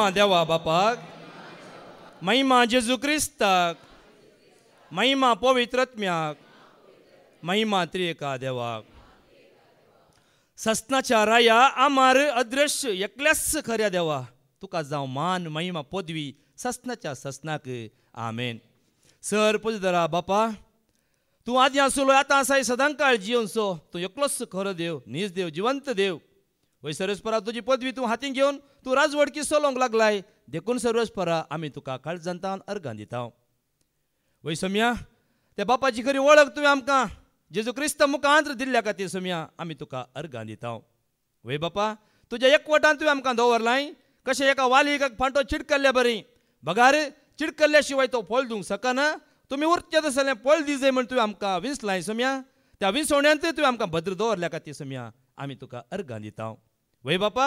महिमा देवा बापाक, महिमा जेजू क्रिस्ताक, महिमा पवित्रत्म्याक, महिमा त्रिएका देवाक. सस्नाच्या राया आमार अदृश्य एकल्याच खऱ्या देवा तुका जावं मान महिमा पदवी सस्नाच्या सस्नाक. आमेन. सर पुजदरा बापा, तूं आदी आसलो आतां आसाय सदां काळ जियोनसो. तूं एकलोच खरो देव, नीज देव, जिवंत देव. वय सर्वेस्परा तुजी पदवी तूं हातीन घेवन तूं राजवडकी चलोवंक लागलाय. देखून सर्वेस्परा आमी तुका काळजांतान अर्गां दिता. वय सम्या, त्या बापाची खरी वळख तुवें आमकां जेजू क्रिस्त मुखांत दिल्ल्या खातीर सम्या आमी तुका अर्गां दिता. वय बापा, तुज्या एकवटान तुवें आमकां दवरलाय. कशें एका वालीक फांटो चिडकल्ल्या बरी बगार चिडकल्ल्या शिवाय तो फळ दिवंक शकना. तुमी उरचे तसलें फळ दिजय म्हण तुवें आमकां विंसलाय सम्या. त्या विंसवण्यांत तुवें आमकां भद्र दवरल्या खातीर सम्या आमी तुका अर्गां दिता. वय बापा,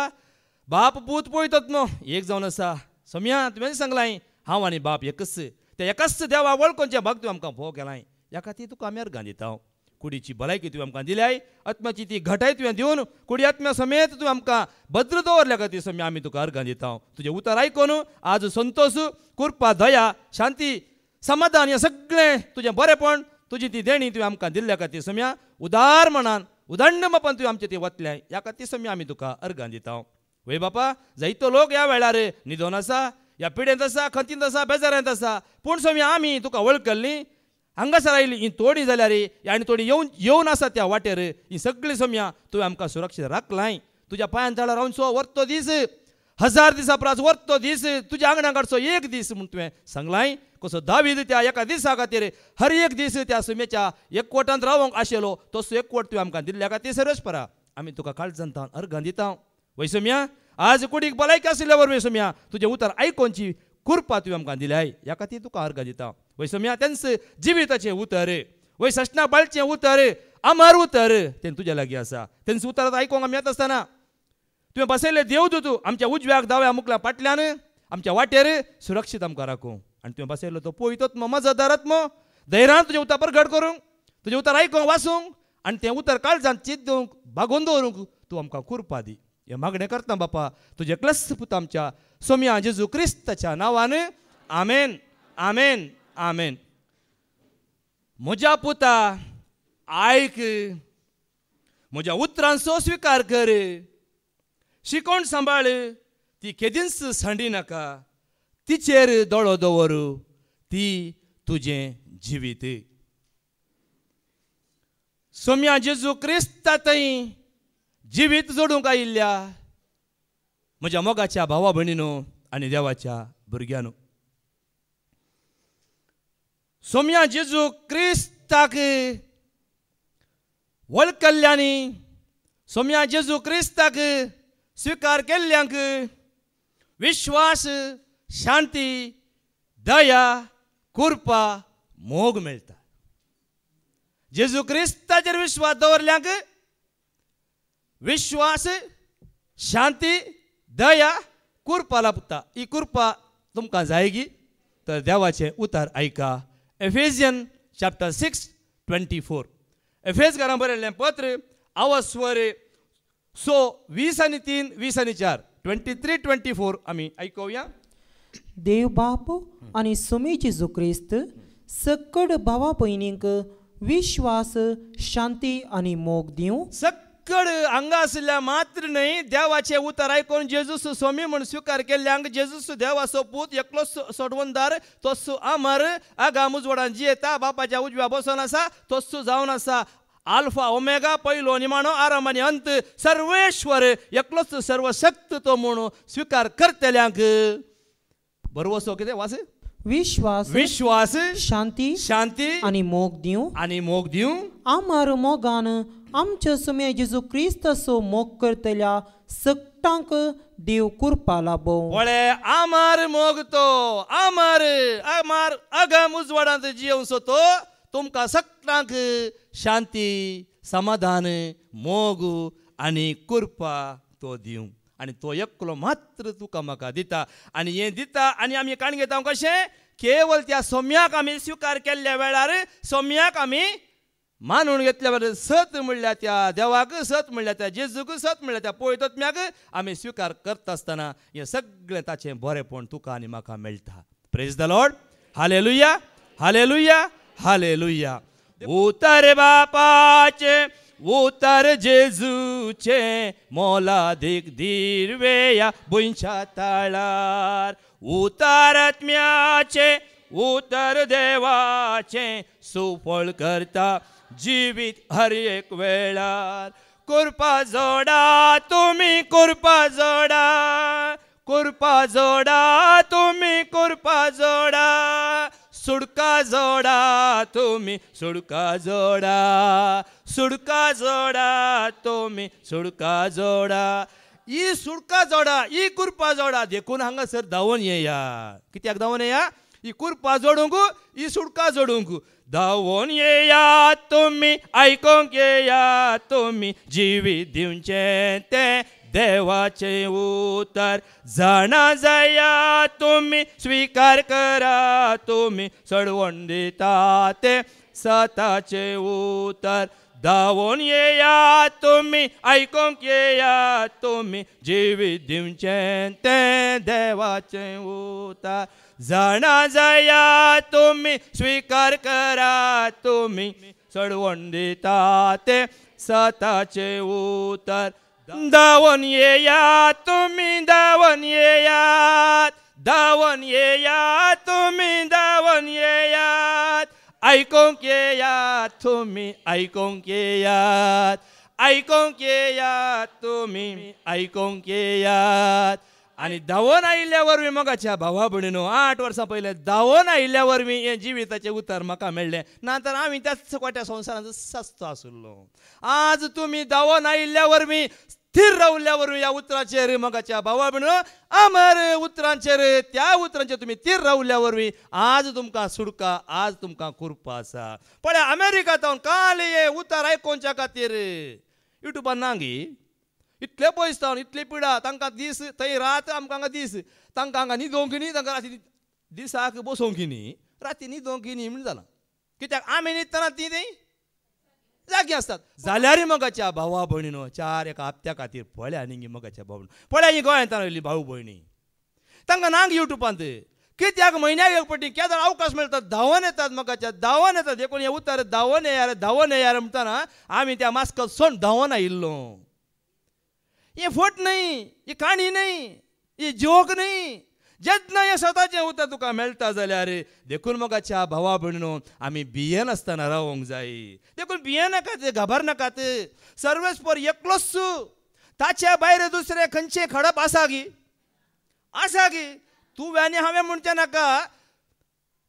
बाप पूत पळयतात न्हू एक जावन आसा. सम्या तुवें सांगलाय हांव आनी बाप एकच. त्या एकाच देवा वळखोवचे भाग तुवें आमकां फोव केलाय. ह्या खातीर तुका आमी अर्गां दिता. कुडीची भलायकी तुवें आमकां दिल्याय. आत्म्याची ती घटाय तुवें दिवन कुडी आत्म्या समेत तुवें आमकां भद्र दवरल्या खातीर सम्या आमी तुका अर्गां दिता. तुजें उतर आयकून आज संतोश, कृपा, दया, शांती, समाधान हें सगळें तुजें बरेंपण तुजी ती देणी तुवें आमकां दिल्ल्या खातीर सम्या उदार मनान उदंड मापान तुवें आमचें ती वतल्याय. ह्या खातीर सम्या आमी तुका अर्गां दिता. वय बापा, जायतो लोक ह्या वेळार न्हिदोन आसा, ह्या पिडेंत आसा, खंतींत आसा, बेजारांत आसा. पूण सम्या आमी तुका वळखली. हांगासर आयली ही तोडी जाल्यार आनी थोडी येवन आसा त्या वाटेर ही सगळी सम्या तुवें आमकां सुरक्षीत राखलाय. तुज्या पांयां तळार रावनचो वर्तो दीस 1000 दिसां परस वर्तो दीस तुज्या आंगणा काडचो एक दीस म्हूण तुवें सांगलाय. कसो दावीद त्या एका दिसा खातीर हर एक दीस त्या समेच्या एकवटांत रावंक आशिल्लो तसो एकवट तुवें आमकां दिल्ल्या खातीर सर्वेस्परा आमी तुका काळजांतान अर्गां दिता. वय सम्या, आज कुडीक भलायकी आशिल्ल्या वरवीं सम्या तुजें उतर आयकोनची कृपा तुवें आमकां दिल्याय. ह्या खातीर तुका अर्गां दिता. वय सम्या, तेंच जिविताचें उतर, वय सशना बाळचें उतर, अमर उतर तें तुज्या लागीं आसा. तेंच उतर आयकोंक आमी येता आसतना तुवें बसयले देवदूत आमच्या उजव्याक दाव्या मुखल्या फाटल्यान आमच्या वाटेर सुरक्षीत आमकां राखूं. आनी तुवें बसयलो तो पवित्रात्मो मजतदारात्मो धैर्यान तुजें उतर प्रगट करूंक, तुजें उतर आयकोंक वाचूंक आनी तें उतर काळजांत चिंत दिवंक भागोवन दवरूंक तूं आमकां कृपा दी. हें मागणें करता बापा तुजें एकलेच पुत आमच्या सोम्या जेजू क्रिस्ताच्या नांवान. आमेन, आमेन, आमेन. म्हज्या पुता आयक, म्हज्या उतरांचो स्विकार कर. शिकोण सांबाळ, ती केदींच सांडी नाका. तिचेर दोळो दवर, ती तुजें जिवीत. सोम्या जेजू क्रिस्ता थंय जिवीत जोडूंक आयिल्ल्या म्हज्या मोगाच्या भावा भयणीनो आनी देवाच्या भुरग्यांनो, सोम्या जेजू क्रिस्ताक वळखल्ल्यांनी, सोम्या जेजू क्रिस्ताक स्विकार केल्ल्यांक विश्वास, शांती, दया, कृपा, मोग मेळटा. जेजू क्रिस्ताचेर विश्वास दवरल्यांक विश्वास, शांती, दया, कृपा लाभता. ही कृपा तुमकां जायगी तर देवाचें उतर आयका. एफेजियन चॅप्टर 6:24. एफेजकारांक बरयल्लें पत्र आवाज स्वर 20:3, 20:4, 23-24 आमी आयकुया. देव बाप आनी सोमी जेजू क्रिस्त सकड भावा भयणींक विश्वास, शांती आनी मोग दिवं. सकड हांगा आशिल्ल्या मात्र न्हय, देवाचें उतर आयकून जेजूस सोमी म्हूण स्विकार केल्ल्यांक जेजूस देवाचो पूत एकलोच सोडवणदार तोच अमर आगाम उजवाडान जियेता, बापाच्या उजव्या बसून आसा, तोच जावन आसा आल्फा ओमेगा, पयलो निमाणो, आरंभ आनी अंत, सर्वेश्वर एकलोच सर्वशक्त तो म्हूण स्विकार करतल्यांक बरोवसो कितें वास विश्वास, विश्वास, शांती, शांती आनी मोग दिवं. आनी मोग दिवं. आमार मोगान आमच्या सोम्या जेजू क्रिस्ताचो मोग करतल्या सकटांक देव कृपा लाभोव. वळे आमार मोग तो, आमार आमार आगाम उजवाडांत जियोवचो तो तुमकां सकटांक शांती, समाधान, मोग आनी कृपा तो दिवं. आनी तो एकलो मात्र तुका म्हाका दिता. आनी हें दिता आनी आमी काण घेता कशें केवळ त्या सोम्याक आमी स्विकार केल्ल्या वेळार सोम्याक आमी मानून घेतल्या बरें सत म्हणल्या त्या देवाक सत म्हणल्या त्या जेजूक सत म्हणल्या त्या पळयतम्याक आमी स्विकार करता आसतना हें सगळें ताचें बरेंपण तुका आनी म्हाका मेळटा. Praise the Lord. Hallelujah hallelujah hallelujah. उतर बापाचे उतर जेजूचे मोलादीक दिर्वे या बुंच्या ताळार. उतर आत्म्याचे उतर देवाचे सुफळ करता जिवीत हर एक वेळार. कृपा जोडा तुम्ही कृपा जोडा कृपा जोडा तुम्ही कृपा जोडा. सुडका जोडा तुम्ही सुडका जोडा सुडका जोडा तुम्ही सुडका जोडा. ही सुडका जोडा ही कृपा जोडा देखून हांगासर धांवून येया. कित्याक धांवून येया? ही कृपा जोडूंक ही सुडका जोडूंक. धांवून येया तुम्ही आयकोंक येया तुम्ही जिवीत दिवचें तें देवाचे उतर. जाणा जाया तुम्ही स्वीकार करा तुम्ही सडवण दिता ते सताचे उतर. धांवून येया तुम्ही आयकोंक येया तुम्ही जिवीत दिवचें तें देवाचें उतर. जाणा जाया तुम्ही स्वीकार करा तुम्ही सडवण दिता ते सताचे उतर. धांवून येया तुम्ही धांवून येयात धांवून येया तुम्ही धांवून येयात. आयकोंक येयात तुम्ही आयकोंक येयात आयकोंक येयात तुम्ही आयकोंक येयात. आनी धांवून आयिल्ल्या वरवीं मोगाच्या भावा भयणीनो 8 वर्सां पयले धांवून आयिल्ल्या वरवीं हें जिविताचें उतर म्हाका मेळ्ळें. नातर हांवें त्याच कोट्या संवसारांत सस्तो आसलो. आज तुमी धांवून आयिल्ल्या वरवीं स्थिर रावल्या वरवीं ह्या उतराचेर मोगाच्या भावा भयणीनो अमर उतरांचेर त्या उतरांचेर तुमी स्थिर रावल्या वरवीं आज तुमकां सुडका आज तुमकां कृपा आसा. पळय अमेरिकांत काल हे उतर आयकोवच्या खातीर युट्यूबार नांगी इतले पयस जावन इतली पिडा तांकां दीस थंय रात आमकां दीस तांकां हांगा न्हिदोवंक न्ही तांकां राती दिसाक बसोवंक न्ही राती न्हिदोवंक न्ही म्हण जालां. कित्याक आमी न्हिदतना ती थंय जागी आसतात. जाल्यार मोगाच्या भावा भयणीनो 4 एका हप्त्या खातीर पळया न्ही मोगाच्या भाव पळया ही गोंयांत राविल्ली भाऊ भयणी तांकां नांग युट्यूबांत कित्याक म्हयन्याक एक फावटी केदार अवकाश मेळटा धांवून येतात मोगाच्या धांवून येतात. देखून हें उतर धांवून येयार म्हणटाना आमी त्या मास्कांत सोन धांवून आयिल्लो. हे फट न्हय ही काणी न्हय ही जोक न्हय. जेन्ना हें स्वताचें उतर तुका मेळटा जाल्यार देखून मोगाच्या भावा भयणीनो आमी भियेन आसतना रावूंक जाय. देखून भियेनाकात घाबरनाकात. सर्वेस्पर एकलोच ताच्या भायर दुसरें खंयचें खडप आसा गी आसा गी. तूं आनी हांवें म्हणचें नाका.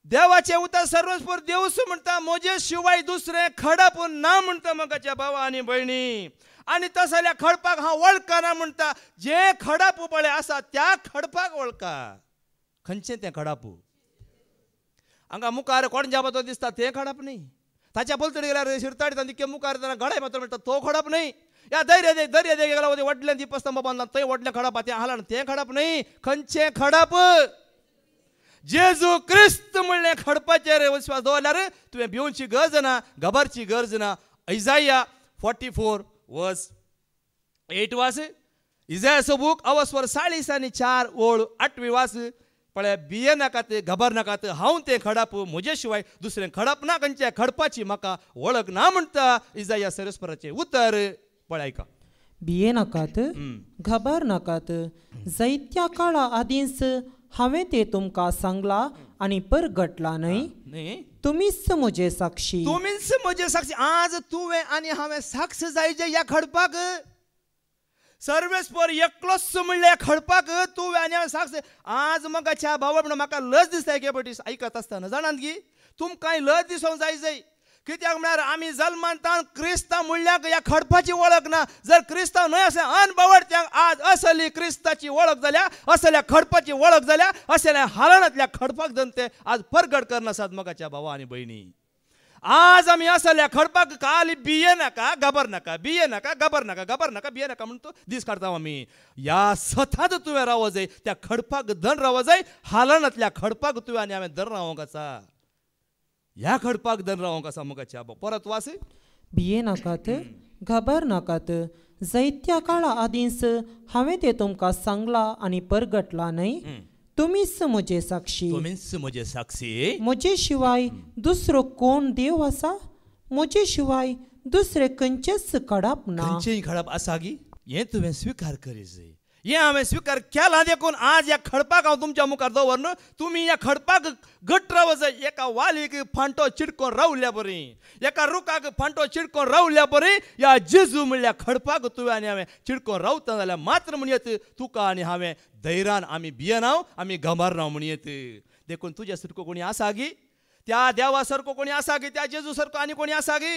देवाचें उतर सर्वेस्पर देवूच म्हणटा म्हजे शिवाय दुसरें खडप ना म्हणटा मोगाच्या भावा आनी भयणी. आनी तस जाल्यार खडपाक हांव वळखना म्हणटा. जे खडप पळय आसा त्या खडपाक वळखा. खंयचें तें खडप? हांगा मुखार कोणज्या बद्दल दिसता तें खडप न्ही. ताच्या पलतडी गेल्यार शिरताडी तांचे मुखार गडाय मात्र म्हणटा तो खडप न्ही. या धैर्य दे गेला व्हडलें दिपस्तंभ बांदला थंय व्हडलें खडप तें हालान तें खडप न्ही. खंयचें खडप? जेजू क्रिस्त म्हणलें खडपाचेर विश्वास दवरल्यार तुवें भिवची गरज ना घबरची गरज ना. इजाया 44 वर्स 8 वास. इजायाचो बूक अवस्वर 40 आनी 4 ओळ 8 वास. पळय भिये नाकात घबर नाकात हांव तें खडप म्हजे शिवाय दुसरें खडप ना खंयच्या खडपाची म्हाका वळख ना म्हणटा इजाया सर्वेस्पराचें उतर. पळय आयका. भिये नाकात घबर नाकात. जायत्या काळा आदींच हांवें तें तुमकां सांगलां आनी परगटलां न्हय. तुमीच म्हजे साक्षी. तुमीच म्हजे साक्षी. आज तुवें आनी हांवें साक्ष जायचे ह्या खडपाक. सर्वेस्पर एकलोच म्हणले खडपाक तुवें आनी हांवें साक्ष. आज मोगाच्या भावा म्हणून म्हाका लज दिसता एके फावटी आयकत आसतना जाणात गी तुमकां लज दिसोंक जाय. कित्याक म्हळ्यार आमी जल्मांतान क्रिस्तांव म्हणल्यार ह्या खडपाची वळख ना. जर क्रिस्तांव न्हय असले अनबावडत्यांक आज असली क्रिस्ताची वळख जाल्या असल्या खडपाची वळख जाल्या असल्या हालनांतल्या खडपाक जन ते आज परगट करनासात मोगाच्या भावा आनी भयणी. आज आमी असल्या खडपाक काल भिये नाका घबर नाका भिये नाका घबर नाका घबर नाका भिये नाका म्हणून दीस काडटा आमी. ह्या सथांत तुवें रावो जाय. त्या खडपाक धन रावो जाय. हालनांतल्या खडपाक तुवें आनी हांवें धन रावोंक आसा. ह्या खडपाक धन रावंक आसा मुखाच्या बाबा. परत वास. भिये नाकात, घाबर नाकात. जायत्या काळा आदींच हांवें तें तुमकां सांगलां आनी परगटलां न्हय. तुमीच म्हजे साक्षी. तुमीच म्हजे साक्षी. म्हजे शिवाय दुसरो कोण देव आसा? म्हजे शिवाय दुसरे खंयचेच खडप ना. खंयचेय खडप आसा गी? हें तुवें स्विकार करीत जाय. हें हांवें स्विकार केलां देखून आज ह्या खडपाक हांव तुमच्या मुखार दवरन तुमी ह्या खडपाक घट्ट रावत जाय. एका वालीक फांटो चिडकोन रावल्या बरी, एका रुखाक फांटो चिडकोन रावल्या बरी ह्या जेजू म्हणल्या खडपाक तुवें आनी हांवें चिडकोन रावता जाल्यार मात्र म्हणयत तुका आनी हांवें धैर्यान आमी भियेनाव, आमी गंभारनाव म्हणयत. देखून तुज्या सारको कोणी आसा गी? त्या देवा सारको कोणी आसा गी? त्या जेजू सारको आनी कोणी आसा गी?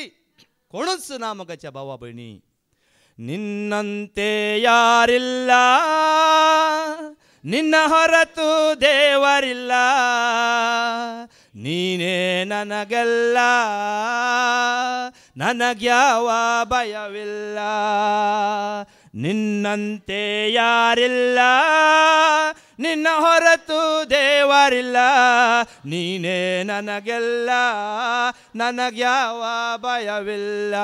कोणूच ना मगाच्या भावा भयणी. ನಿನ್ನಂತೆ ಯಾರಿಲ್ಲ, ನಿನ್ನ ಹೊರತು ದೇವರಿಲ್ಲ, ನೀನೇ ನನಗೆಲ್ಲ, ನನಗ್ಯಾವ ಭಯವಿಲ್ಲ. ನಿನ್ನಂತೆ ಯಾರಿಲ್ಲ, ನಿನ್ನ ಹೊರತು ದೇವರಿಲ್ಲ, ನೀನೇ ನನಗೆಲ್ಲ, ನನಗ್ಯಾವ ಭಯವಿಲ್ಲ.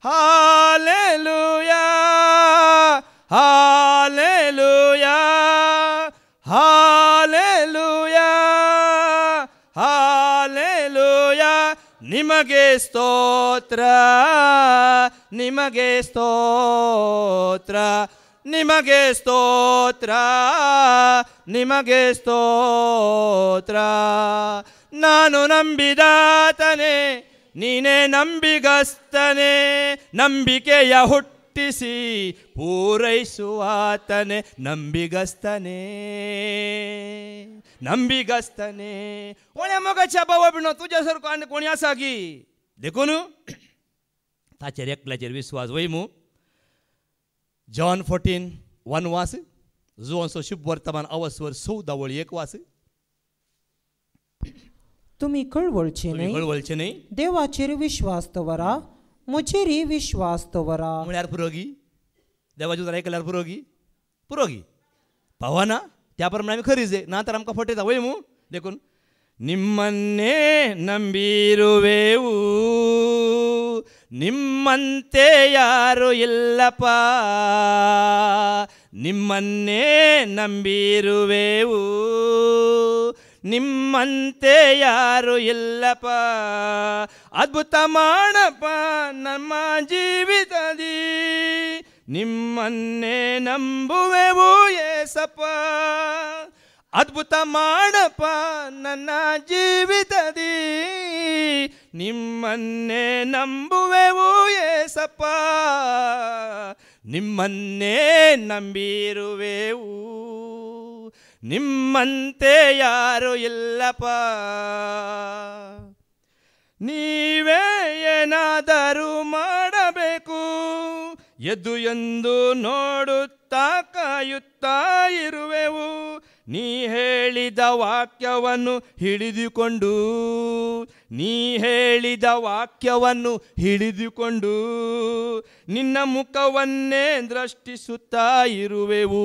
Hallelujah, hallelujah, hallelujah, hallelujah. ನಿಮಗೆ ಸ್ತೋತ್ರ, ನಿಮಗೆ ಸ್ತೋತ್ರ, ನಿಮಗೆ ಸ್ತೋತ್ರ, ನಿಮಗೆ ಸ್ತೋತ್ರ. ನಾನು ನಂಬಿದಾತನೇ, ನೀನೇ ನಂಬಿಗಸ್ತನೆ, ನಂಬಿಕೆಯ ಹುಟ್ಟಿಸಿ ಪೂರೈಸುವಾತನೆ, ನಂಬಿಗಸ್ತನೆ, ನಂಬಿಗಸ್ತನೆ. कोण्या मोगाच्या बाबा बिनो तुझ्या सारको आनी कोणी आसा गी? देखून ताचेर एकल्याचेर विश्वास वयमू. जॉन 14:1 वास. जुवांचो शुभ वर्तमान अवस्वर 14 वास. तुम्ही कळवळचे न्हय, कळवळचे न्हय. देवाचेर विश्वास दवरा, म्हजेरय विश्वास दवरा. म्हळ्यार पुरोगी देवाची उतरां आयकल्यार पुरोगी पुरोगी पावना त्या प्रमाणे आमी खरी जाय, ना तर आमकां फटयता वयमू. देखून ನಿಮ್ಮನ್ನೇ ನಂಬಿರುವೆವು, ನಿಮ್ಮಂತೆ ಯಾರು ಇಲ್ಲಪ್ಪ, ನಿಮ್ಮನ್ನೇ ನಂಬಿರುವೆವು, ನಿಮ್ಮಂತೆ ಯಾರು ಇಲ್ಲಪ್ಪ. ಅದ್ಭುತ ಮಾಡಪ್ಪ ನಮ್ಮ ಜೀವಿತದಿ, ನಿಮ್ಮನ್ನೇ ನಂಬುವೆವು ಏಸಪ್ಪ. ಅದ್ಭುತ ಮಾಡಪ್ಪ ನನ್ನ ಜೀವಿತದಿ, ನಿಮ್ಮನ್ನೇ ನಂಬುವೆವು ಏಸಪ್ಪ, ನಿಮ್ಮನ್ನೇ ನಂಬಿರುವೆವು, ನಿಮ್ಮಂತೆ ಯಾರು ಇಲ್ಲಪ್ಪ. ನೀವೇ ಏನಾದರೂ ಮಾಡಬೇಕು, ಎದ್ದು ಎಂದು ನೋಡುತ್ತಾ ಕಾಯುತ್ತಾ ಇರುವೆವು. ನೀ ಹೇಳಿದ ವಾಕ್ಯವನ್ನು ಹಿಡಿದುಕೊಂಡು, ನೀ ಹೇಳಿದ ವಾಕ್ಯವನ್ನು ಹಿಡಿದುಕೊಂಡು ನಿನ್ನ ಮುಖವನ್ನೇ ದೃಷ್ಟಿಸುತ್ತಾ ಇರುವೆವು,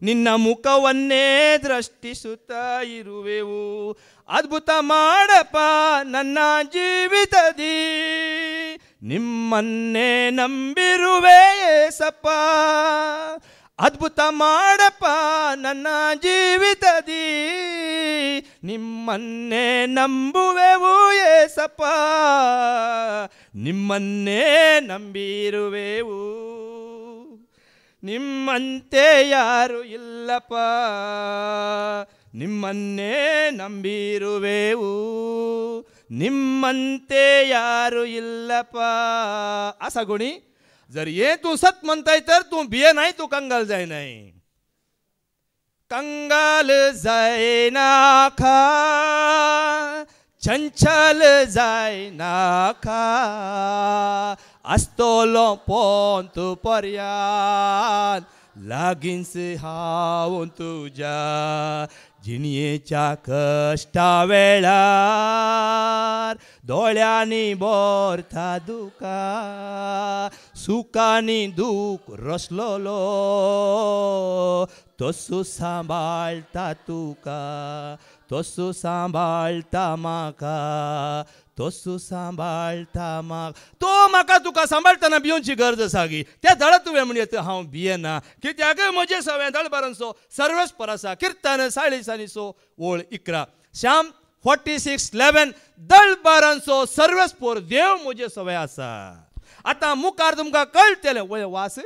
ನಿನ್ನ ಮುಖವನ್ನೇ ದೃಷ್ಟಿಸುತ್ತಾ ಇರುವೆವು. ಅದ್ಭುತ ಮಾಡಪ್ಪ ನನ್ನ ಜೀವಿತದಿ, ನಿಮ್ಮನ್ನೇ ನಂಬಿರುವೆ ಏಸಪ್ಪ. ಅದ್ಭುತ ಮಾಡಪ್ಪ ನನ್ನ ಜೀವಿತದಿ, ನಿಮ್ಮನ್ನೇ ನಂಬುವೆವು ಏಸಪ್ಪ, ನಿಮ್ಮನ್ನೇ ನಂಬಿರುವೆವು, ನಿಮ್ಮಂತೆ ಯಾರು ಇಲ್ಲಪ್ಪ, ನಿಮ್ಮನ್ನೇ ನಂಬಿರುವೆವು, ನಿಮ್ಮಂತೆ ಯಾರು ಇಲ್ಲಪ್ಪ. असा कोणी जर ये तू सत म्हणताय तर तू भिये नाही, तू कंगाल जाय नाही. कंगाल जाय नाका, चंचल जाय नाका, आस्तोलो पोंत पर्यान लागींच हांव तुज्या. जिणयेच्या कश्टा वेळार दोळ्यांनी भरता दुका, सुखानी दूख रसलोलो तसो सांबाळता तुका, तोसू सांबाळता म्हाका तोसू सांबाळता म्हाका. तो म्हाका तुका सांबाळतना भिवची गरज आसा गी. त्या धडा तुवें म्हणत हांव भियेना कित्याक म्हजें सवें दळबारांचो सर्वेस्पर आसा. किर्तन 40:11. श्याम 46:11. दळबारांचो सर्वेस्पर देव म्हजे सवें आसा. आतां मुखार तुमकां कळटलें वास.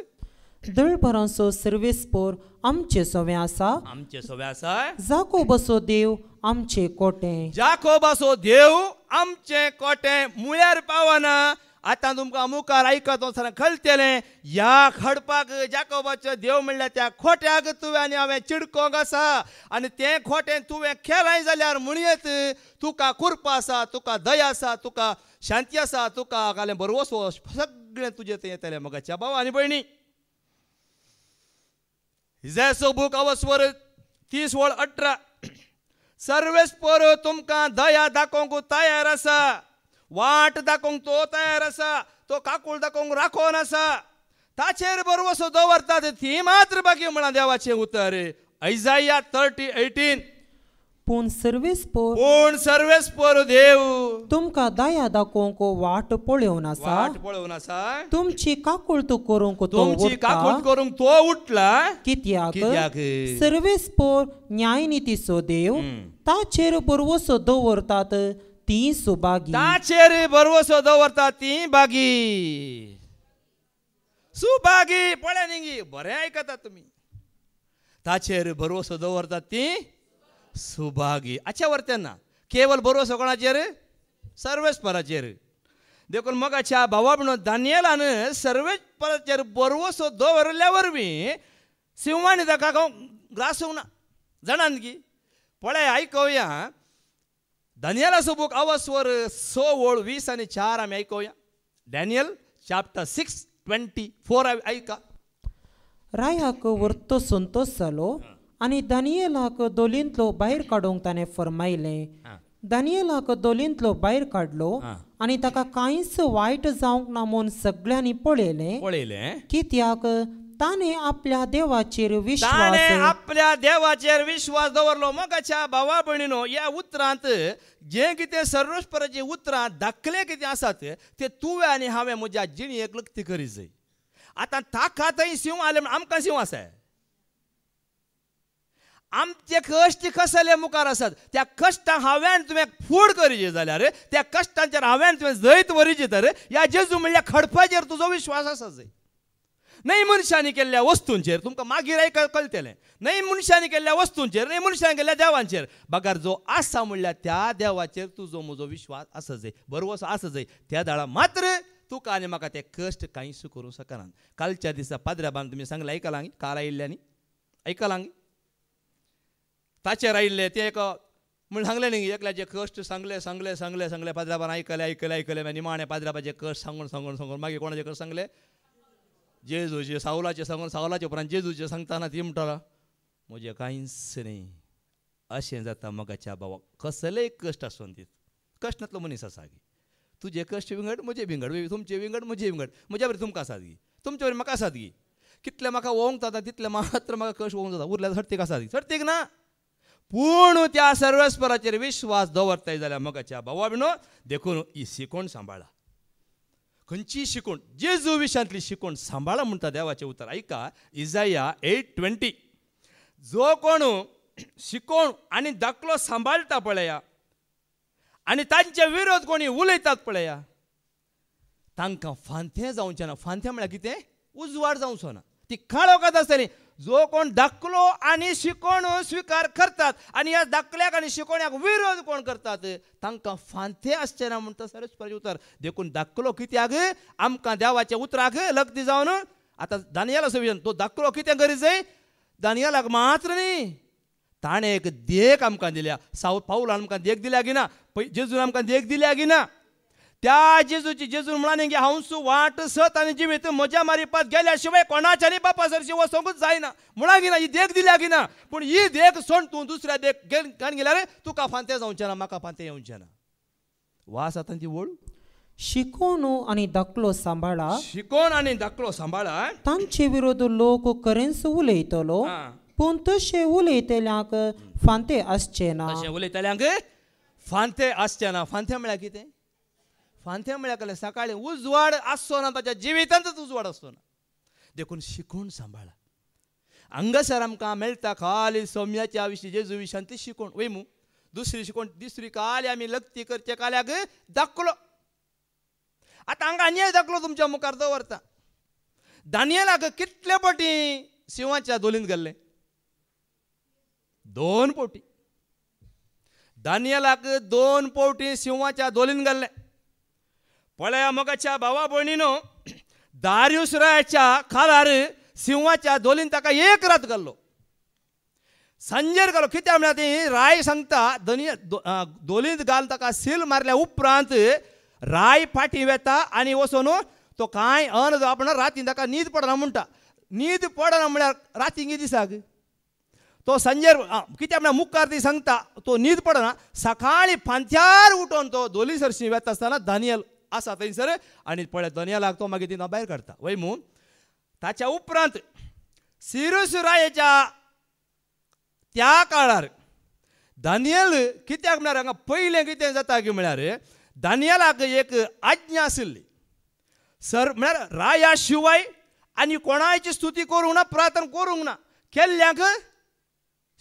दळभरांचो सर्वेस्पर आमचे सवें आसा. आमचे सवें आसा. जाकोबाचो देव आमचे कोटे. जाकोबाचो देव आमचे कोटे मुळ्यार पावना. आतां तुमकां मुखार आयकत वचना कळटलें ह्या खडपाक जाकोबाचो देव म्हणल्यार त्या खोट्याक तुवें आनी हांवें चिडकोंक आसा. आनी तें खोटें तुवें केलाय जाल्यार म्हणयत तुका कृपा आसा, तुका दया आसा, तुका शांती आसा, तुका घालें बरवसो सगळें तुजें तें येतलें. मगाच्या भाव आनी भयणी इसायाचो बूक अवस्वर 30:18. सर्वेस्पर तुमकां दया दाखोवंक तयार आसा. वाट दाखोवंक तो तयार आसा. तो काकूळ दाखोवंक राखोन आसा. ताचेर बरवसो दवरतात ती मात्र बाकी म्हणा देवाचें उतर. इसाया 30:18. पूण सर्वेस्पर देव तुमकां दया दाखोवंक वाट पळोवन आसा. तुमची काकुळत करूंक तो उठला. कित्याक सर्वेस्पर न्यायनितीचो देव ताचेर बरवसो दवरतात ती सुभागी. ताचेर बरवसो दवरतात ती बागी सुभागी. पळय न्ही बरें आयकतात तुमी. ताचेर बरवसो दवरतात ती सुभागी. अच्छा वर्तना केवळ बरोवसो कोणाचेर? सर्वेस्पराचेर. देखून मगाच्या भावा म्हणून दानियेलान सर्वेस्पराचेर बरवसो दवरल्या वरवीं सिंहांनी ताका ग्रासूंक ना. जाणात की पळय आयकवया. दानियेलाचो बूक अवस्वर 6:20-4 आमी आयकवया. डॅनियल चॅप्टर 6:24 आयका. रायाक वर्तो संतोश जालो आनी दानियेलाक दोलींतलो भायर काडूंक ताणें फरमायलें. दानियेलाक दोलींतलो भायर काडलो आनी ताका कांयच वायट जावंक ना म्हूण सगळ्यांनी पळयलें. कित्याक ताणें आपल्या देवाचेर विश्वास दवरलो. मगाच्या भावा भयणीनो ह्या उतरांत जें कितें सर्वेस्पराचें उतरां दाखले कितें आसात ते तुवें आनी हांवें म्हज्या जिणेक लक्ती करीत जाय. आतां ताका थंय सिंह आले म्हण आमकां सिंह आसा. आमचे कश्ट कसले मुखार आसात त्या कश्टांक हांवें तुवें फूड करीचे जाल्यार त्या कश्टांचेर हांवें तुवें जैत वरीचे तर ह्या जेजू म्हणल्या खडपाचेर तुजो विश्वास आसा जाय. न्हय मनशांनी केल्ल्या वस्तूंचेर. तुमकां मागीर कळटलें. न्हय मनशांनी केल्ल्या वस्तूंचेर, न्हय मनशांनी केल्ल्या देवांचेर. बगार जो आसा म्हणल्यार त्या देवाचेर तुजो म्हजो विश्वास आसा जाय, बरोवसो आसा जाय. त्या दाळा मात्र तुका आनी म्हाका ते कश्ट कांयच करूंक शकना. कालच्या दिसा पाद्र्याबान तुमी सांगलें आयकलां काल आयिल्ल्यांनी आयकलां ताचेर आयिल्ले ते एक म्हण सांगलें न्ही एकल्याचे कश्ट सांगले पाद्राबान आयकले निमाणे पाद्राबाचे कश्ट सांगून मागीर कोणाचे कश्ट सांगले जेजूचे सावलाचे सांगून सावलाचे उपरांत जेजूचे सांगतना ती म्हणटालो म्हजें कांयच न्ही. अशें जाता मगाच्या भावाक कसलेय कश्ट आसून ती कश्टांतलो मनीस आसा गी. तुजे कश्ट विंगड म्हजे विंगड, तुमचे विंगड म्हजे विंगड. म्हज्या बरें तुमकां आसात गी, तुमचे बरें म्हाका आसात गी. कितले म्हाका वोवंक जाता तितले मात्र म्हाका कश्ट वोवंक जाता. उरल्या सर्तीक आसात सर्तीक ना. पूण त्या सर्वेस्पराचेर विश्वास दवरताय जाल्यार मगाच्या भावा बिनो देखून ही शिकोण सांबाळा. खंयची शिकोण? जेजू विशयांतली शिकोण सांबाळा म्हणटा देवाचें उतर. आयका इसाया 8:20. जो कोण शिकोण आनी दाखलो सांबाळटा पळया आनी तांचे विरोध कोणी उलयतात पळया तांकां फांतें जावचें ना. फांतें म्हळ्यार कितें? उजवाड जावचो ना. ती काळो कथा आसतली. जो कोण दाखलो आनी शिकोण स्विकार करतात आनी ह्या दाखल्याक आनी शिकोण्याक विरोध कोण करतात तांकां फांतें आसचें ना म्हणटा सर्वेस्पराचें उतर. देखून दाखलो कित्याक? आमकां देवाच्या उतराक लग्न जावन आतां दानियेलाचो विशय तो दाखलो कितें करीत जाय? दानियेलाक मात्र न्ही ताणें एक देख आमकां दिल्या. पावलान आमकां देख दिल्या गिना, जेजून आमकां देख दिल्या गिना. त्या जेजूची जेजून म्हणाले की हांव वाट सत आनी जिवीत म्हज्या मारिपात गेल्या शिवाय कोणाच्यानी बापा सरशी वचोंकूच जायना म्हणा गिना. ही देख दिल्या गिना. पूण ही देख सोड तूं दुसऱ्या देख घेवन गेल्यार तुका फांतें जावचें ना, म्हाका फांतें येवचें ना. वास आतां ती वळ. शिकोण आनी दाखलो सांबाळा. शिकोण आनी दाखलो सांबाळा. तांचे विरोध लोक खरेंच उलयतलो पूण तशें उलयतल्यांक फांते आसचे ना. तशें उलयतल्यांक फांते आसचे ना. फांते म्हळ्यार कितें? फांते म्हळ्यार सकाळी उजवाड आसचो ना, ताच्या जिवितांतच उजवाड आसचो ना. देखून शिकून सांबाळा. हांगासर आमकां मेळटा खाली सौम्याच्या विशीं जेजू विशयान ती शिकवण वयमू. दुसरी शिकवण तिसरी खाली आमी लक्ती करचे काल्याक दाखलो. आतां हांगा आनी एक दाखलो तुमच्या मुखार दवरता. दानियेलाक कितले फावटी सिंहाच्या दोलींत गेल्ले? 2 फावटी. दानियेलाक 2 फावटी सिंहाच्या दोलींत गेल्ले. पळया मोगाच्या भावा भयणीनो, दारियुस रायाच्या खालार सिंहाच्या दोलींत ताका 1 रात घाल्लो. सांजेर घालो. कित्याक म्हळ्यार ती राय सांगता दोलींत घाल ताका सील मारल्या उपरांत राय फाटी वेता आनी वचून तो कांय अन्न आपण रातीन ताका न्हीद पडना म्हणटा. न्हीद पडना म्हळ्यार रातींगे दिसाक तो सांजेर कित्याक म्हळ्यार मुखार ती सांगता तो न्हीद पडना. सकाळी फांत्यार उठोन तो दोली सरशी वेता आसतना दानियल आसा थंयसर आनी पळय दानियेलाक तो मागीर तिना भायर काडटा. वय म्हूण ताच्या उपरांत सिरूस रायाच्या त्या काळार दानियल कित्याक म्हळ्यार हांगा पयलें कितें जाता की म्हळ्यार दानियेलाक एक आज्ञा आशिल्ली. सर म्हळ्यार राया शिवाय आनी कोणाची स्तुती करूंक ना, प्रार्थना करूंक ना. केल्ल्यांक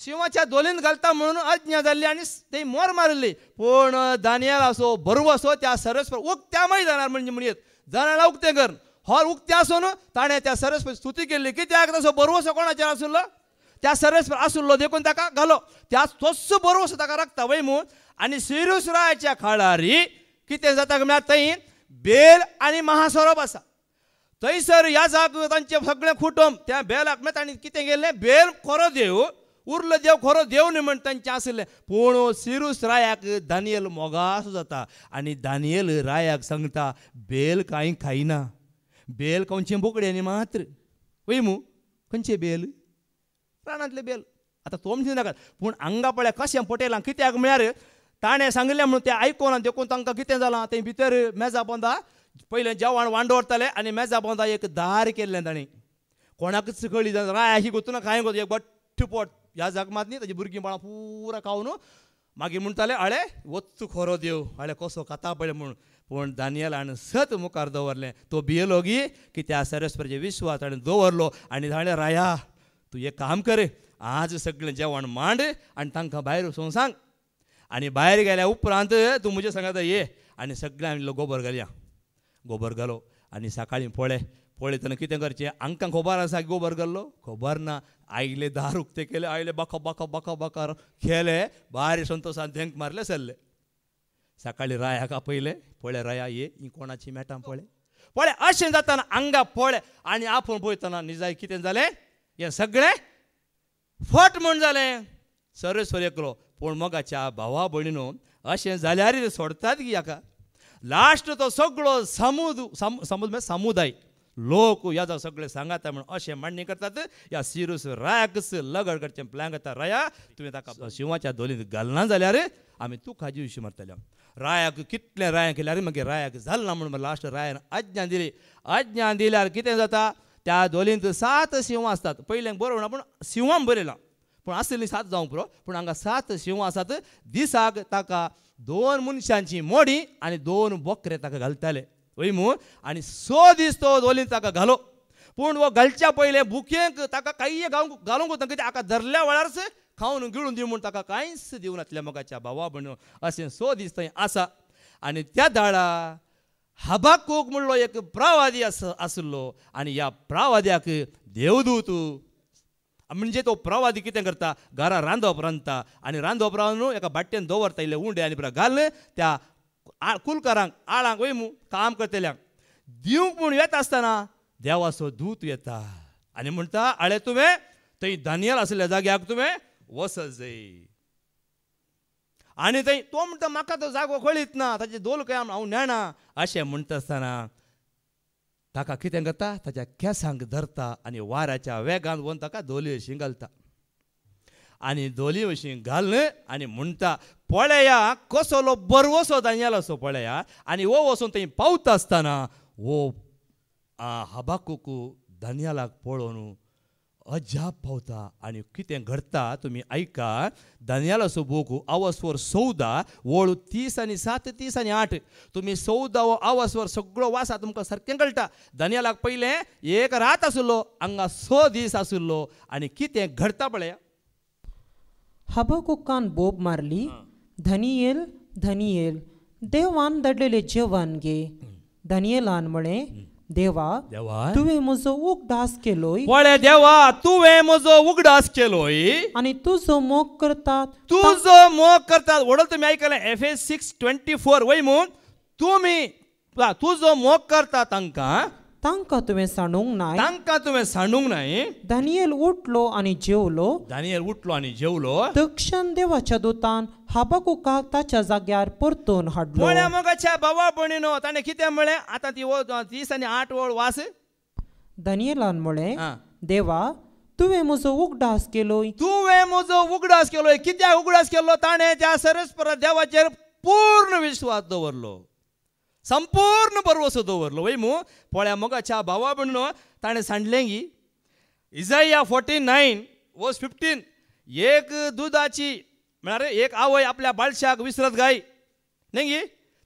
सिंहाच्या दोलींत घालता म्हणून आज्ञा जाल्ली आनी ते मोर मारिल्ली. पूण दानियल असो बरो असो त्या सरस्वती उक्त्या मैदानार म्हणजे म्हणयत जाणां उक्तें कर हॉल उक्तें आसून ताणें त्या सरस्वती स्तुती केल्ली. कित्याक तसो बरो असो कोणाचेर आशिल्लो? त्या सरस्वती आशिल्लो. देखून ताका घालो. त्या तोच बरो असो ताका राखता वय म्हूण. आनी सिरूस रायाच्या काळार कितें जाता म्हळ्यार थंय बेल आनी महासरोप आसा. थंयसर ह्या जाग तांचे सगळें कुटुंब त्या बेलाक मात तांणी कितें केल्लें? बेल खरो देव उरलो देव खरो देव न्ही म्हण तांचें आशिल्लें. पूण सिरूस रायाक दानियल मोगास जाता आनी दानियल रायाक सांगता बेल कांय खायना. बेल खंयचे बोकडे न्ही मात्र. वय मू खंयचे बेल? रानांतले बेल. आतां तो म्हणचे नाका. पूण हांगा पळय कशें पटयलां. कित्याक म्हळ्यार ताणें सांगलें म्हणून तें आयकोना. देखून तांकां कितें जालां थंय भितर मेजा पोंदा पयलें जेवण वांडोरतालें आनी मेजा पोंदा एक दार केल्लें ताणें. कोणाकच कळ्ळी जाल्यार राय अशी गोतून कांय गो एक बट्ट पोट ह्या जगमात न्ही ताची भुरगीं बाळां पुरा खावन मागीर म्हणटाले आळे वच्चू खरो देव आळे कसो खाता पळय म्हणून. पूण दानियेलान सत मुखार दवरलें. तो भियेलो की त्या सरस्वतीचेर विश्वास ताणें दवरलो आनी ताणें राया तूं एक काम कर आज सगळें जेवण मांड आनी तांकां भायर वचूंक सांग. आनी भायर गेल्या उपरांत तूं म्हज्या सांगात ये आनी सगळें आमी गोबर घालया. गोबर घालो आनी सकाळीं पळयतना कितें करचें? हांकां खबर आसा गोबर घाल्लो? खबर ना. आयले दार उक्ते केले आयले बाका बाका बाका बाका केले भायर संतोशान धेंक मारले सरले. सकाळीं रायाक आपयले. पळय राया ये ही कोणाची मेटां पळय. पळय अशें जाताना हांगा पळय आनी आपूण पळयतना निजाय कितें जालें? हें सगळें फट म्हूण जालें. सरस्वती एकलो. पूण मोगाच्या भावा भयणीनो अशें जाल्यार सोडतात की हाका. लास्ट तो सगळो समुदाय लोक ह्या जाव सगळें सांगाता म्हणून अशें मांडणी करतात. ह्या सिरूस रायाकच लगड करचें प्लॅन करता. राया तुवें ताका शिवाच्या दोलींत घालना जाल्यार आमी तुका जीवशी मारतले. रायाक कितलें राया केल्यार मागीर रायाक जालना म्हणून लास्ट रायान आज्ञा दिली. आज्ञा दिल्यार कितें जाता? त्या दोलींत 7 सिंह आसतात. पयलें बरोवना पूण सिंहां बरयलां. पूण आसली 7 जावंक पुरो. पूण हांगा 7 सिंह आसात. दिसाक ताका 2 मनशांची मोडी आनी 2 बोकरे ताका घालताले वय म्हूण. आनी 6 दीस तो दोलींत ताका घालो. पूण वो घालच्या पयलें भुकेक ताका काही घालूंक वता. कित्याक हाका धरल्या वेळारच खावन गिळून दिवं म्हूण ताका कांयच दिवनातल्या मोगाच्या भावा भयणो. अशें 6 दीस थंय आसा. आनी त्या दाडा हबाकूक म्हणलो एक प्रवादी आसलो. आनी ह्या प्रवाद्याक देवदूत म्हणजे तो प्रवादी कितें करता? घरा रांदप रांदता आनी रांदप रांदून एका बाट्येन दवरता इल्ले उंडे आनी पुरा घाल त्या कुलकारांक आळांक वय मू काम करतल्यांक दिवंक म्हूण येता आसतना देवाचो दूत येता आनी म्हणटा आळे तुवें थंय दानियल आसलेल्या जाग्याक तुवें वचत जाय. आनी थंय तो म्हणटा म्हाका तो जागो कळीत ना ताचे दोल खंय हांव नेना अशें म्हणटा आसतना ताका कितें करता? ताच्या केंसांक धरता आनी वाऱ्याच्या वेगान व्हरून ताका दोली अशी घालता. आनी दोली अशी घालन आनी म्हणटा पळया कसलो बरवसो दानियल असो पळया. आनी वो वचून थंय पावता आसतना वो हबाकूक दानियलाक पळोवन अजाप पावता आनी कितें घडटा तुमी ऐका. दानियालाचो बूक आवाजवर 14 वळू 30 आनी 7 30 आनी 8 तुमी 14 आवाजवर सगळो वाचा तुमकां सारकें कळटा. दानियालाक पयलें एक रात आसलो हांगा 6 दीस आसलो आनी कितें घडटा पळया. हबकुकान बोब मारली, धनियेल धनियेल देवान धाडलेले जेवण घे. धनियेलान म्हळें, देवा देवा तुवें म्हजो उगडास केलोय पळय देवा तुवें म्हजो उगडास केलोय आनी तुजो मोग करतात. तुजो मोग करतात. वडल तुमी आयकलें एफेस 6:24 वय म्हूण तुमी तुजो मोग करता तांकां तुवें सांडूंक नाय. तांकां तुवें सांडूंक नाय. दानियेल उठलो आनी जेवलो. दानियेल उठलो आनी जेवलो. दक्षिण देवाच्या दुतान हबकुकाक ताच्या जाग्यार परतून हाडलो. म्हळ्या मोगाच्या भावा भयणीनो ताणें कितें म्हळें आतां ती 30 आनी 8 वळ वास. दानियेलान म्हळें, आं. देवा तुवें म्हजो उगडास केलोय. तुवें म्हजो उगडास केलोय. कित्याक उगडास केलो? ताणें त्या सरस्पर देवाचेर पूर्ण विश्वास दवरलो, संपूर्ण भरवसो दवरलो वय मू. पळया मोगाच्या भावा भयणीनो ताणें सांडलें की इजाया 49:15 एक दुदाची म्हळ्यार एक आवय आपल्या बाळशाक विसरत गाय न्ही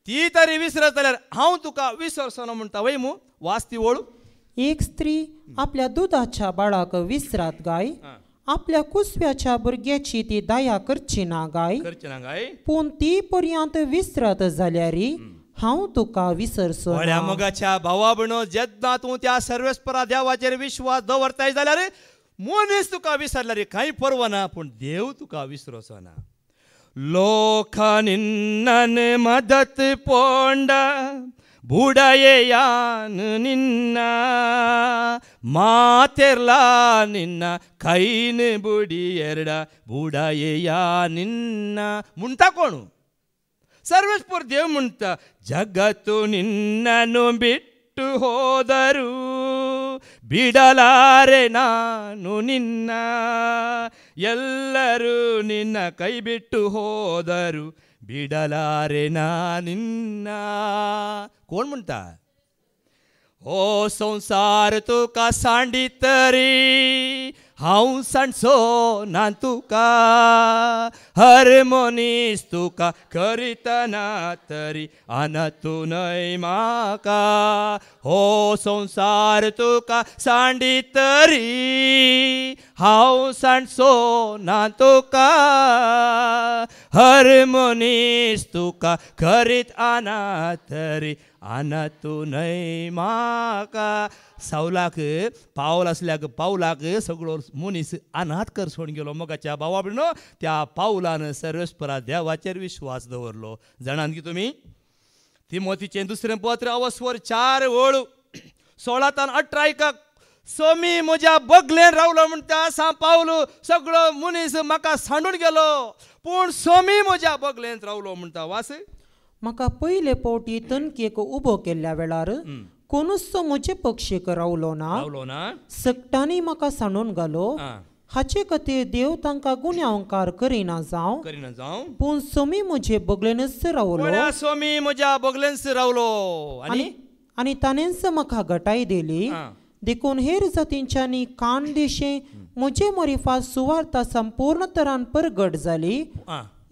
ती तरी विसरत जाल्यार हांव तुका विसरसना म्हणटा वय मू. वाच ती वळू. एक स्त्री आपल्या दुधाच्या बाळाक विसरात गाय, आपल्या कुसव्याच्या भुरग्याची ती दया करची ना गाय. पूण ती पर्यंत विसरत जाल्यार हांव तुका विसरसो. पळया मोगाच्या भावा भयणो जेन्ना तूं त्या सर्वेस्परा देवाचेर विश्वास दवरताय जाल्यार मनीस तुका विसरल्यार कांय पर्वना पूण देव तुका विसरसो ना. लोका निन्नन मदत पोंडा ಬುಡಯೆಯಾನ್ ನಿನ್ನ ಮಾತೆರ್ಲಾ ನಿನ್ನ ಕೈನ ಬುಡಿ ಎರಡ ಬುಡಯೆಯಾ ನಿನ್ನ ಮುಂತಾ ಕೋಣು ಸರ್ವೇಶ್ವರ ದೇವ್ ಮುಂತ ಜಗತ್ತು ನಿನ್ನನ್ನು ಬಿಟ್ಟು ಹೋದರು ಬಿಡಲಾರೆ ನಾನು ನಿನ್ನ ಎಲ್ಲರೂ ನಿನ್ನ ಕೈ ಬಿಟ್ಟು ಹೋದರು बिडलारे ना निन्ना. कोण म्हणता? हो संसार तुका सांडी तरी हांव सांडसो ना तुका. हर मनीस तुका करितना तरी तू न्हय म्हाका. हो संसार तुका सांडी तरी हांव सांडसो ना तुका. हर मनीस तुका करीत तरी तू न्हय म्हाका. सावलाक पावल असल्याक पावलाक सगळो मनीस अनाथ करसोन गेलो. मोगाच्या भावा भयणो त्या पावलान सर्वेस्परा देवाचेर विश्वास दवरलो. जाणान की तुमी तिमोथीचें दुसरें पत्र अवस्वर 4:16-18 सोमी म्हज्या बगलेन रावलो म्हणटा सा पावलो. सगळो मनीस म्हाका सांडून गेलो पूण सोमी म्हज्या बगलेन रावलो म्हणटा. वास म्हाका पयले पावटी तणकेक उबो केल्ल्या वेळार कोणूच म्हजे पक्षेक रावलो ना. सकटांनी म्हाका सांडून घालो. हाचे खातीर देव तांकां गुन्यांवकार करिना जावं पूण सोमी म्हजे बगलेनच रावलो. सोमी म्हज्या बगलेनच रावलो आनी ताणेंच म्हाका घटाय दिली. देखून हेर जातींच्यांनी कान देशे म्हजे मोरिफा सुवार्ता संपूर्ण तरान परगट जाली.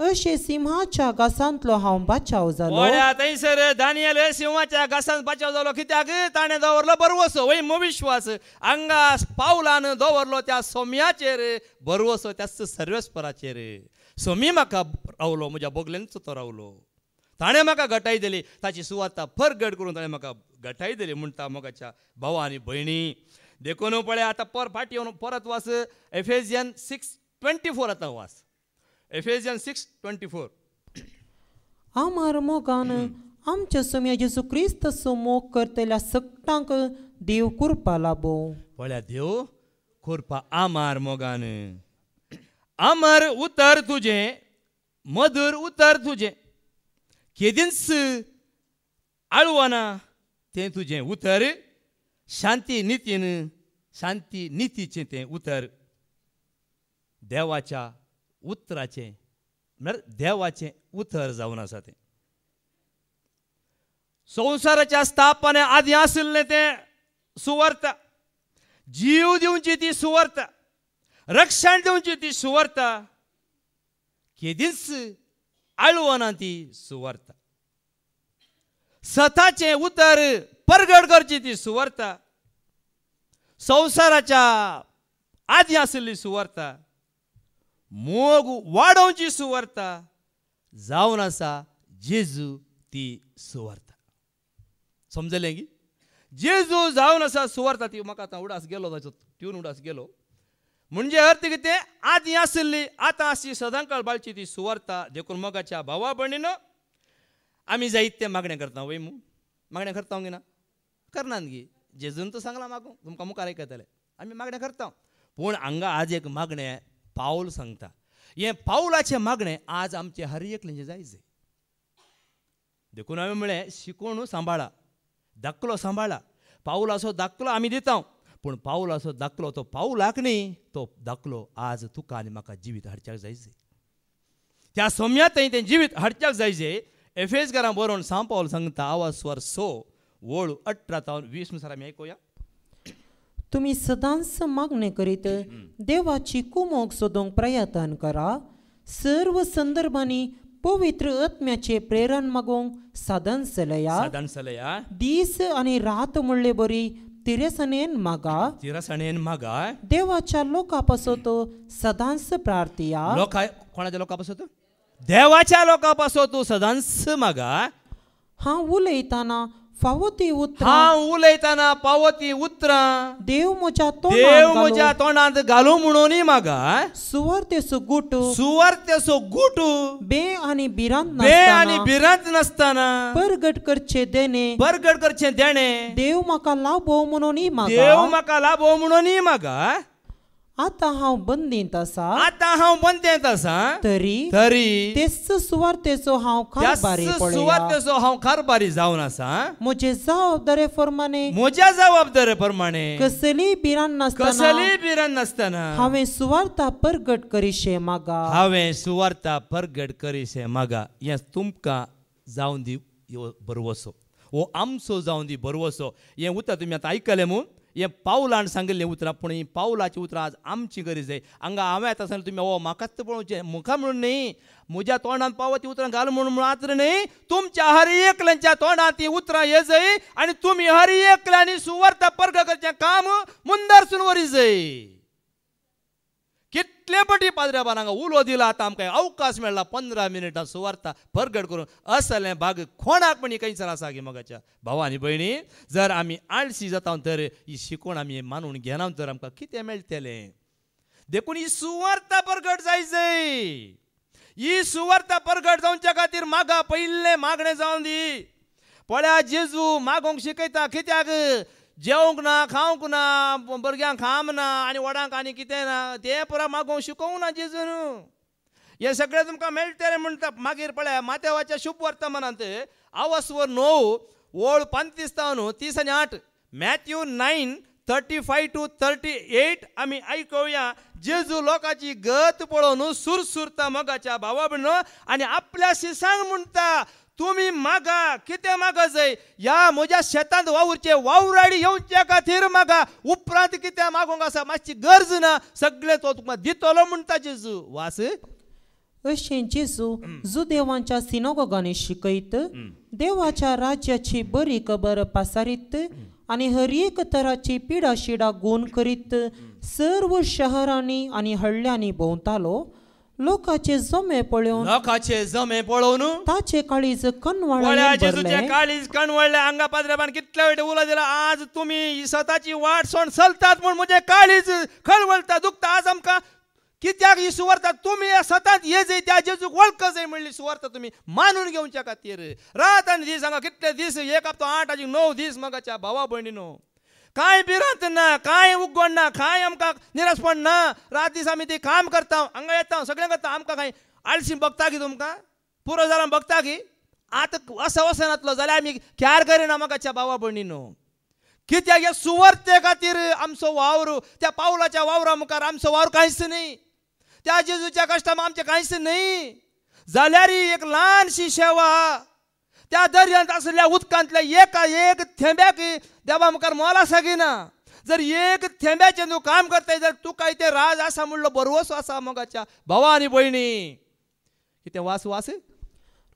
अशे सिंहाच्या घासांतलो हांव बाचाव जालो. थंयसर दानियल सिंहाच्या घासांत बाचाव जालो. कित्याक ताणें दवरलो बरवसो वय विश्वास हांगा पावलान दवरलो त्या सोम्याचेर बरवसो त्याच सर्वेस्पराचेर. सोमी म्हाका रावलो म्हज्या बगलेनच तो रावलो. ताणें म्हाका घटाय दिली. ताची सुवार्ता परगट करून ताणें म्हाका घटाय दिली म्हणटा मोगाच्या भावा आनी भयणी. देखून पळय आतां फाटी येवन परत वास एफेजियन 6:24 आतां वास. एफेजियन 6:24 आमार मोगान आमच्या सोम्या जेजू क्रिस्ताचो मोग करतल्या सकटांक देव कुरपा लाबो. पळया देव कुरपा आमार मोगान. आमर उतर तुजें मधुर उतर तुजें केदींच आळवना तें तुजें उतर. शांती नितीचें तें उतर. देवाच्या उतराचें म्हळ्यार देवाचें उतर जावन आसा तें. संवसाराच्या स्थापने आदी आशिल्लें तें सुवार्ता जीव दिवची ती सुवार्ता रक्षण दिवची ती सुवार्ता केदींच आळवना ती सुवार्ता स्वताचे उतर परगट करची ती सुवार्ता संसाराच्या आदी आसली सुवार्ता मोग वाडोवची सुवार्ता जावन आसा जेजू ती सुवार्ता समजलें की जेजू जावन आसा सुवार्ता ती म्हाका आतां उडास गेलो ताचो ट्यून उडास गेलो म्हणजे अर्थ कितें आदी आसली आतां आसची सदांकाळ बाळची ती सुवार्ता देखून मोगाच्या भावा भयणीनो आमी जायते मागणें करता वय मागणें करता गी ना करनात गी जेजून तर सांगला मागूंक तुमकां मुखार आयकतले आमी मागणें करता पूण हांगा आज एक मागणें पाऊल सांगता हें पाऊलाचें मागणें आज आमचे हर एकल्याचें जायचें देखून हांवें म्हळें शिकोवण सांबाळा दाखलो सांबाळा पाऊलाचो दाखलो आमी दिता पूण पाऊलाचो दाखलो तो पाऊलाक न्ही तो दाखलो आज तुका आनी म्हाका जिवीत हाडच्याक जायचें त्या सोम्यातय तें जिवीत हाडच्याक जायचें एफेसकारां बरोवन सांग पावल सांगता आवाज स्वर 6 वळू 18 ते 20 नुसार आमी आयकुया तुम्ही सदांच मागणे करीत देवाची कुमोग सोदूंक प्रयत्न करा सर्व संदर्भांनी पवित्र आत्म्याचे प्रेरण मागोवंक साधन सलया दीस आनी रात म्हणले बरी तिरसणेन मागा देवाच्या लोकांपासत सदांच प्रार्थिया कोणाच्या लोकांपासत देवाच्या लोकांपासत सदांच मागा हांव उलयताना पावती उतरां देव म्हज्या तोंडांत घालूं म्हणून मागा सुवार्तेचो गुटू बे आनी भिरांत नासतना परगट करचे देणे देव म्हाका लाभो म्हणून मागा आतां हांव बंदींत आसा तरी तेच सुवार्तेचो हांव कारभारी जावन आसा म्हजे जबाबदारे प्रमाणे कसली भिरांत नासतना हांवें सुवार्ता परगट करीशे मागा हें तुमकां जावन दी बरवसो वो आमचो जावन दी बरवसो हें उतर तुमी आतां आयकलें म्हूण हें पावलान सांगिल्लें उतरां पूण ही पावलाची उतरां आज आमची गरज जाय हांगा हांवें आतां सांगलें तुमी म्हाकाच पळोवचें मुखार म्हणून न्ही म्हज्या तोंडांत पावती उतरां घाल म्हणून मात्र न्ही तुमच्या हर एकल्यांच्या तोंडांत ती उतरां ये जाय आनी तुमी हर एकल्यांनी सुवार्ता परगट करचें काम मुंदरसून वरी जाय कितले पटी पाद्र्या हांगा उलो दिला आतां आमकां अवकाश मेळ्ळा 15 मिनिटां सुवार्ता परगट करून असलें भाग कोणाक पण खंयसर आसा गे मोगाच्या भावा आनी भयणी जर आमी आळशी जाता तर ही शिकवण आमी मानून घेना तर आमकां कितें मेळटलें देखून ही सुवार्ता परगट जायचें ही सुवार्ता परगट जावच्या खातीर मागा पयलें मागणें जावन दी पळया जेजू मागोंक शिकयता कित्याक जेवंक ना खावंक ना भुरग्यांक खाम ना आनी वडांक आनी कितें ना तें पुरा मागोवंक शिकोवंक ना जेजून हें सगळें तुमकां मेळटलें म्हणटा मागीर पळया मातेवाच्या शुभ वर्तमानांत आवाजवर 9 वळ 35 ते 30 आनी 8 मॅथ्यू 9:35 to 38 आमी आयकुया जेजू लोकांची गत पळोवन सुरसुरता मोगाच्या भावा भयणो आनी आपल्या शिसांक म्हणटा तुम्ही मागा कितें मागा जाय ह्या म्हज्या शेतांत वावुरचे वावराडी येवच्या खातीर मागा उपरांत कितें मागोंक आसा मातशी गरज ना सगळें तो तुका दितलो म्हणटा जेजू वास अशें जेजू जो देवांच्या सिनागोगांनी शिकयत देवाच्या राज्याची बरी खबर पासारीत आनी हर एक तराची पिडा शिडा गुण करीत सर्व शहरांनी आनी हळ्यांनी भोंवतालो लोकाचे जमे पळोवन ताचे काळीज कणवळ्ळे हांगा पाद्रेबान कितले वेळ उलो दिला आज तुमी स्वताची वाट सोड चलतात म्हूण म्हजें काळीज खळवळटा दुखता आज आमकां कित्याक ही सुवार्ता तुमी सतत ये जाय त्या जेजूक वळख जाय म्हणली सुवार्ता तुमी मानून घेवच्या खातीर रात आनी दीस हांगा कितले दीस 1 हप्तो 8 आनी 9 दीस मोगाच्या भावा भयणीनो कांय भिरांत ना कांय उगवण ना कांय आमकां निराशपण ना रात दीस आमी ती काम करता हांगा येता सगळें करता आमकां कांय आळशी बगता की तुमकां पुरो जालां बगता की आतां असो वसनातलो जाल्यार आमी क्यार करिना मोगाच्या भावा भयणीनो कित्याक ह्या सुवार्ते खातीर आमचो वावर त्या पावलाच्या वावरा मुखार आमचो वावर कांयच न्ही त्या जेजूच्या कश्टां आमचें कांयच न्ही जाल्यार एक ल्हानशी सेवा त्या दर्यांत आसलेल्या उदकांतल्या एका एक थेंब्याक देवा मुखार मोल आसा की ना जर एक थेंब्याचे तू काम करताय जर तू काय ते राज असा म्हणलो बरोवस असा मगाच्या भावा आणि बहिणी किती वास वास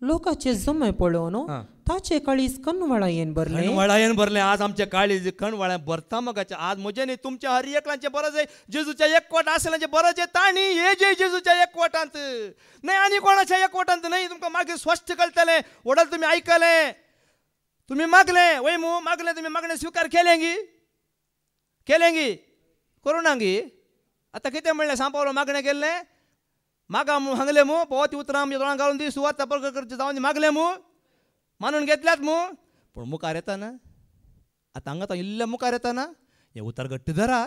लोकाचे जमय पळोवन ताचे काळीज कणवळा येन भरले कणवळायन भरले आज आमच्या काळी कणवळ्या भरता मगाच्या आज म्हजे न्ही तुमच्या हर एकलांचे बरंच आहे जेजूच्या एकवट असल्याचे बरंच आहे ताणी हे जे जेजूच्या एकवटांत नाही आणि कोणाच्या एकवटांत नाही तुमका मागे स्पष्ट कळतले वडल तुम्ही ऐकले तुम्ही मागले वय मू मागले तुम्ही मागणे स्वीकार केलेंगी करू नांगी आता किती म्हणले सांपावलं मागणे केले मागा मू हांगले मू पवती उतरा आमच्या दोळां घालून दी सुवात करचे जाऊन मागले मू मानून घेतल्यात मू पण मुखार येता ना आता हांगा इल्ले मुखार येता ना हे उतार गट्ट धरा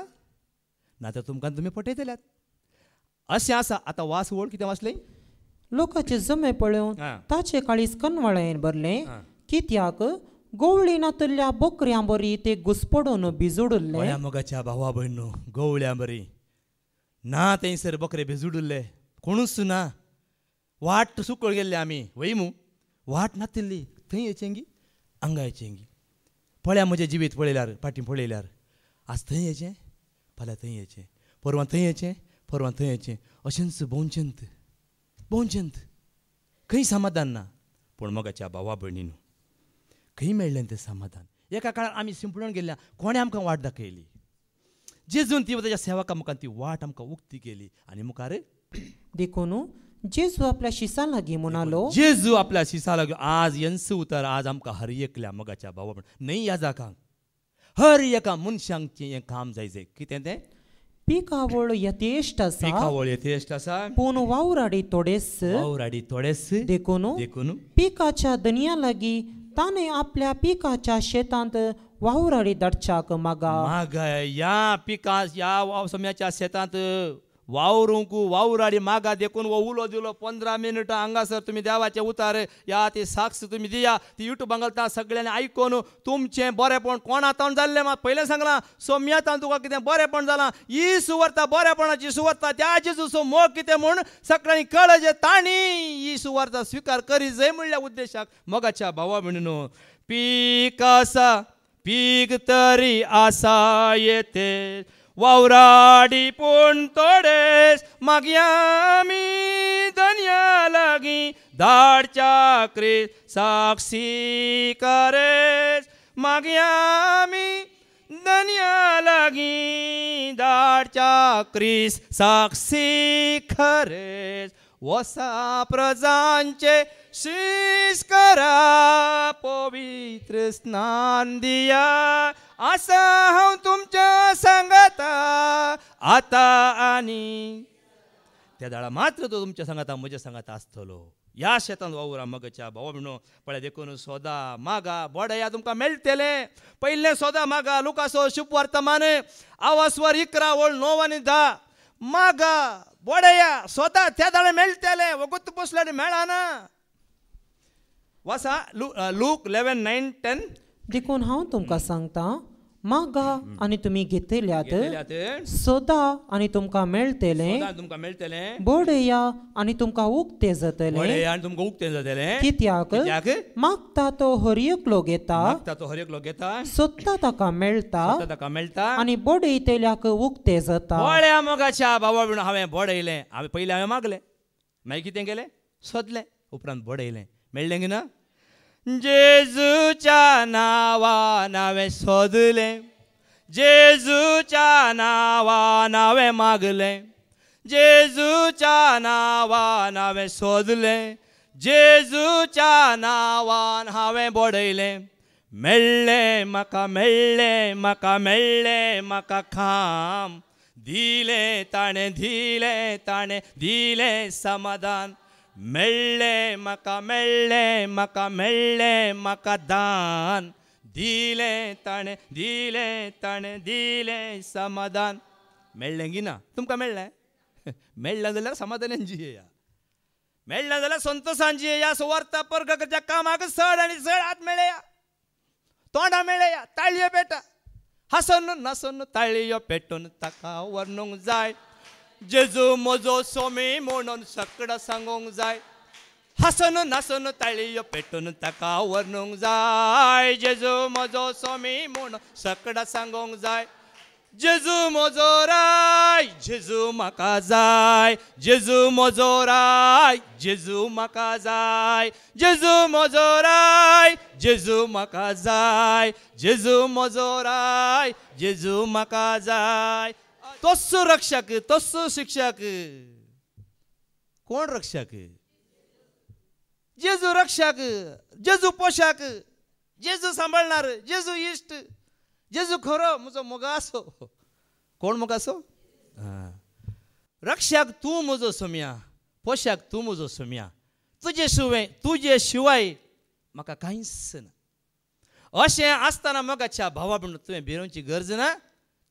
ना तर तुमकां तुम्ही पटयतल्यात अशें आसा आता वास वळ कितें वाचले लोकाचे जमय पळोवन ताचे काळीज कणवळा येन भरले कित्याक गवळी नातल्ल्या बोकऱ्यां बरी ते घुसपडून भिजुडले मोगाच्या भावा भयणो गवळ्यां बरी ना थंयसर बकरे भिजुडले कोणूच ना वाट सुकळ गेल्ले आमी वयमू वाट नातिल्ली थंय येचेंगी हांगा येचेंगी पळ्या म्हजें जिवीत पळयल्यार फाटीं पळयल्यार आज थंय येचें फाल्यां थंय येचें परवां थंय येचें परवां थंय येचें अशेंच भोंवचेंत खंय समाधान ना पूण मोगाच्या भावा भयणीनो खंय मेळ्ळें तें समाधान एका काळार आमी शिंपडून गेल्ल्या कोणें आमकां वाट दाखयली जेजून ती ताच्या सेवकां मुखार ती वाट आमकां उक्ती केली आनी मुखार देखून जेजू आपल्या शिसा लागी म्हणालो जेजू आपल्या शिसा लागी आज यंस उतर आज आमकां हर एकल्या मगाच्या भावा नाही ह्या जागांक हर एका मनशांक हें काम जाय कितें तें पिकावळ यथेश्ट आसा पूण वावराडी थोडेस देखून पिकाच्या दनया लागी ताणे आपल्या पिकाच्या शेतांत वावराडी दडचाक मागा या पिका या समयाच्या शेतांत वावराडी मागा देखून उलो दिलो 15 मिनिटां हांगासर तुमी देवाचे उतार या ती साक्ष तुमी दिया ती युट्यूबां घालता सगळ्यांनी आयकून तुमचें बरेपण कोणातावन जाल्लें मात पयलें सांगलां सोम्यातान तुका कितें बरेपण जालां ही सुवार्ता बरेपणाची सुवार्ता त्या जेजूचो मोग कितें म्हूण सगळ्यांनी कळ्ळें जे तांणी ही सुवार्ता स्वीकार करी जय म्हणल्या उद्देशाक मोगाच्या भावा म्हणून पीक आसा पीक तरी आसा येते वावराडी पूण तोडेस मागया आमी दनया लागी धाडच्या क्रिस्त साक्षी करेस मागया आमी दनया लागी धाडच्या क्रिस्त साक्षी खरेस वसा प्रजांचे शीश करा पवित्र स्नान दिया असा हांव तुमच्या सांगता आता आनी त्या दाळा मात्र तो तुमच्या सांगता म्हज्या सांगता आसतलो या शेतांत वावरा मगच्या भावा म्हणून पळय देखून सोदा मागा बोडया तुमकां मेळटले पयलें सोदा मागा लुकासो शुभ वर्तमान आवासवर 11:9 आणि 10 मागा बोडया सोदा त्या दाळे मेळटले वगत पोसल्यार मेळना वासा लूक 11:9-10 देखून हांव तुमकां सांगता मागा आनी तुमी घेतल्यात सोदा आनी तुमकां मेळटले बोडया आनी तुमकां उक्ते जातले कित्याक मागता तो हर एकलो घेता सोदता ताका मेळटा आनी बोडयतल्याक उक्ते जाता बोड्या मोगाच्या भावा म्हणून हांवें बोडयलें पयलीं हांवें मागलें मागीर कितें केलें सोदलें उपरांत बोडयलें मेळ्ळें की ना जेजूच्या नांवान हांवें सोदलें जेजूच्या नांवान हांवें मागलें जेजूच्या नांवान हांवें सोदलें जेजूच्या नांवान हांवें बोडयलें मेळ्ळें म्हाका खाम दिलें ताणें दिलें समाधान मेळ्ळें म्हाका दान दिलें ताणें दिलें समाधान मेळ्ळें की ना तुमकां मेळ्ळें मेळ्ळें जाल्यार समाधानान जियेया मेळ्ळें जाल्यार संतोशान जियेया सुवार्ता प्रकटाच्या कामाक चड आनी चड हात मेळया तोंडां मेळया ताळयो पेटा हसून नासून ताळयो पेटून ताका वर्णूंक जाय जेजू म्हजो सोमी म्हणून सगळं सांगूंक जाय हसून नासून ताळयो पेटून ताका वर्णूंक जाय जेजू म्हजो सोमी म्हणून सगळं सांगूंक जाय जेजू म्हजो राय जेजू म्हाका जाय जेजू म्हजो राय जेजू म्हाका जाय जेजू म्हजो राय जेजू म्हाका जाय जेजू म्हजो राय जेजू म्हाका जाय. तोच रक्षक तोच शिक्षक. कोण रक्षक? जेजू रक्षक जेजू पोशाक जेजू सांभाळणार जेजू इश्ट जेजू खरो म्हजो मोगासो. कोण मोगासो? रक्षक तू म्हजो सोम्या पोशाक तू म्हजो सोम्या. तुजे शिवाय म्हाका कांयच ना. अशें आसतना मोगाच्या भावा म्हणून तुवें भिरोवची गरज ना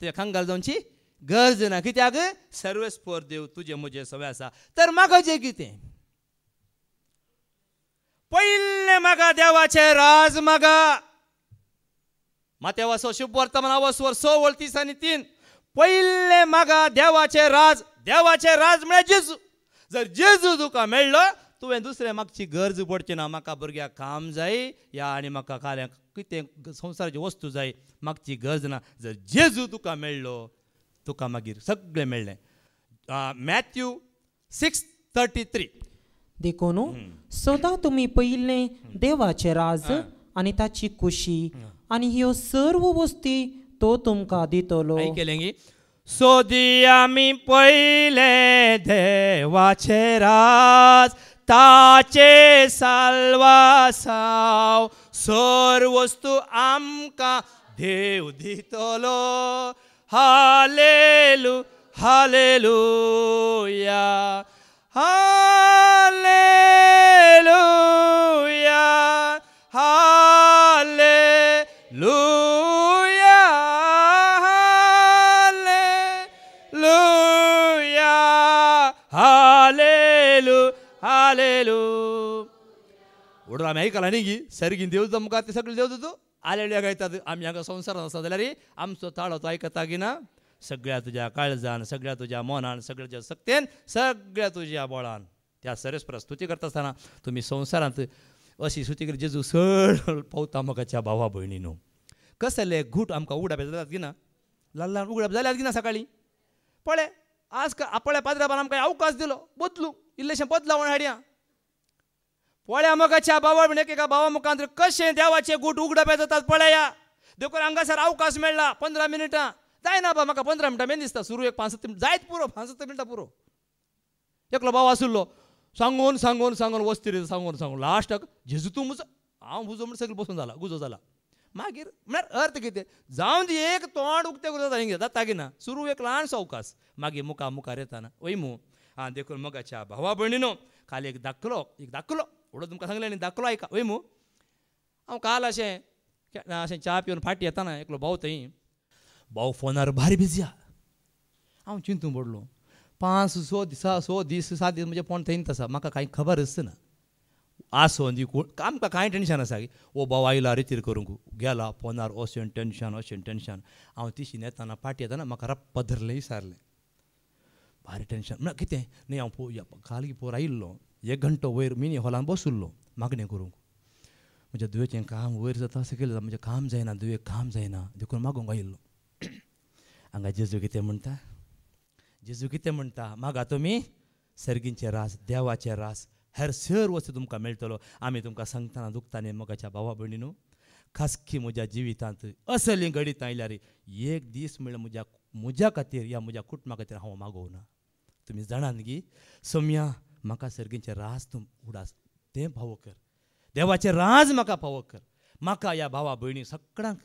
तुवें खांगाल जावची गरज ना. कित्याक सर्वेस्पर देव तुजे म्हजे सगळे आसा. तर म्हाका जें कितें पयले म्हाका देवाचे राज मागा. माथेवाचो शुभ वर्तमान अवस्वर 6:30 पयले म्हाका देवाचे राज. देवाचे राज म्हळ्यार जेजू. जर जेजू तुका मेळ्ळो तुवें दुसरें मागची गरज पडची ना. म्हाका भुरग्याक काम जाय या आनी म्हाका कार्याक कितें संवसाराची वस्तू जाय मागची गरज ना. जर जेजू तुका मेळ्ळो तुका मागीर सगळें मेळ्ळें. मॅथ्यू 6:33 देखून सदां तुमी पयलें देवाचे राज आनी ताची खुशी आनी ह्यो सर्व वस्ती तो तुमकां दितलो. केलें सोदी आमी पयले देवाचे राज ताचे साल्वासाव सर्व वस्तू आमकां देव दितलो. हालेलू हालेलुया हालेलुया हालेलुया हालेलुया हालेलू हालेलू. उडून आमी आयकलां न्ही गी सरगीन देव तुमकां ते सगळे देव तूं आलेल्या गायतात. आमी हांगा संवसारांत आसा जाल्यार आमचो ताळो तो आयकता की ना. सगळ्या तुज्या काळजान सगळ्या तुज्या मनान सगळ्या तुज्या सक्तेन सगळ्या तुज्या बळान त्या सरस्पर स्तुती करता आसतना तुमी संवसारांत अशी स्तुती कर जेजू सड पावता मोगाच्या भावा भयणीनो. कसले घूट आमकां उगडाप जातात की ना. ल्हान ल्हान उगडाप जाल्यात की ना सकाळी. पळय आज पळय पाद्राबान आमकां अवकाश दिलो बदलू इल्लेशें बदलावण हाडया. पळया मोगाच्या भावा भयणी एका भावा मुखांतर कशें देवाचे गूट उगडाप जातात पळया. देखून हांगासर अवकाश मेळ्ळा 15 मिनटां जायना बा म्हाका 15 मिनटां मेन दिसता. सुरू एक 5-7 मिनटां जायत पुरो 5-7 मिनटां पुरो. एकलो भाव आसुल्लो सांगून सांगून सांगून वस्ती सांगून सांगून लास्टाक जेजू तूं म्हजो हांव म्हजो म्हण सगळें बसून जाला गुजो जाला. मागीर म्हळ्यार अर्थ कितें जावन दी एक तोंड उक्तें करून जाता हिंगे जाता की ना. सुरू एक ल्हानसो अवकाश मागीर मुखार येताना वयमू. देखून मोगाच्या भावा भयणीनो काल एक दाखलो उडो तुमकां सांगलें न्ही दाखलो आयका वयमू. हांव काल अशें च्या पिवन फाटी येताना एकलो भाव थंय भाव फोनार भारी बिजी आहा. हांव चिंतून पडलो 5-6 दीस 7 दीस म्हणजे फोन थंयच आसा म्हाका कांय खबरच ना. आसो दी कोण आमकां कांय टेंशन आसा की वो भाव आयला रितीर करूंक गेला फोनार अशें टेंशन. हांव तिशीन येताना फाटी येताना म्हाका रप्प धरलें विचारलें भारी टेंशन म्हळ्यार कितें न्ही. हांव पळोवया काल पोर आयिल्लो 1 घंटो वयर मिनी हॉलान बसुल्लो मागणें करूंक. म्हज्या दुयेचें काम वयर जाता अशें केलें म्हजें काम जायना दुयेक काम जायना देखून मागोंक आयिल्लो. हांगा जेजू कितें म्हणटा मागा तुमी सर्गींचे रास देवाचे रास हेर सर वस्तू तुमकां मेळटलो. आमी तुमकां सांगतना दुखतानी मोगाच्या भावा भयणीनो खासकी म्हज्या जिवितांत असली घडीत आयल्यार एक दीस म्हळ्यार म्हज्या खातीर या म्हज्या कुटुंबा खातीर हांव मागोवना. तुमी जाणात गी सोम्या म्हाका सर्गींचे रास तूं उडास तें फावो कर. देवाचे राज म्हाका फावो कर. म्हाका ह्या भावा भयणी सगळ्यांक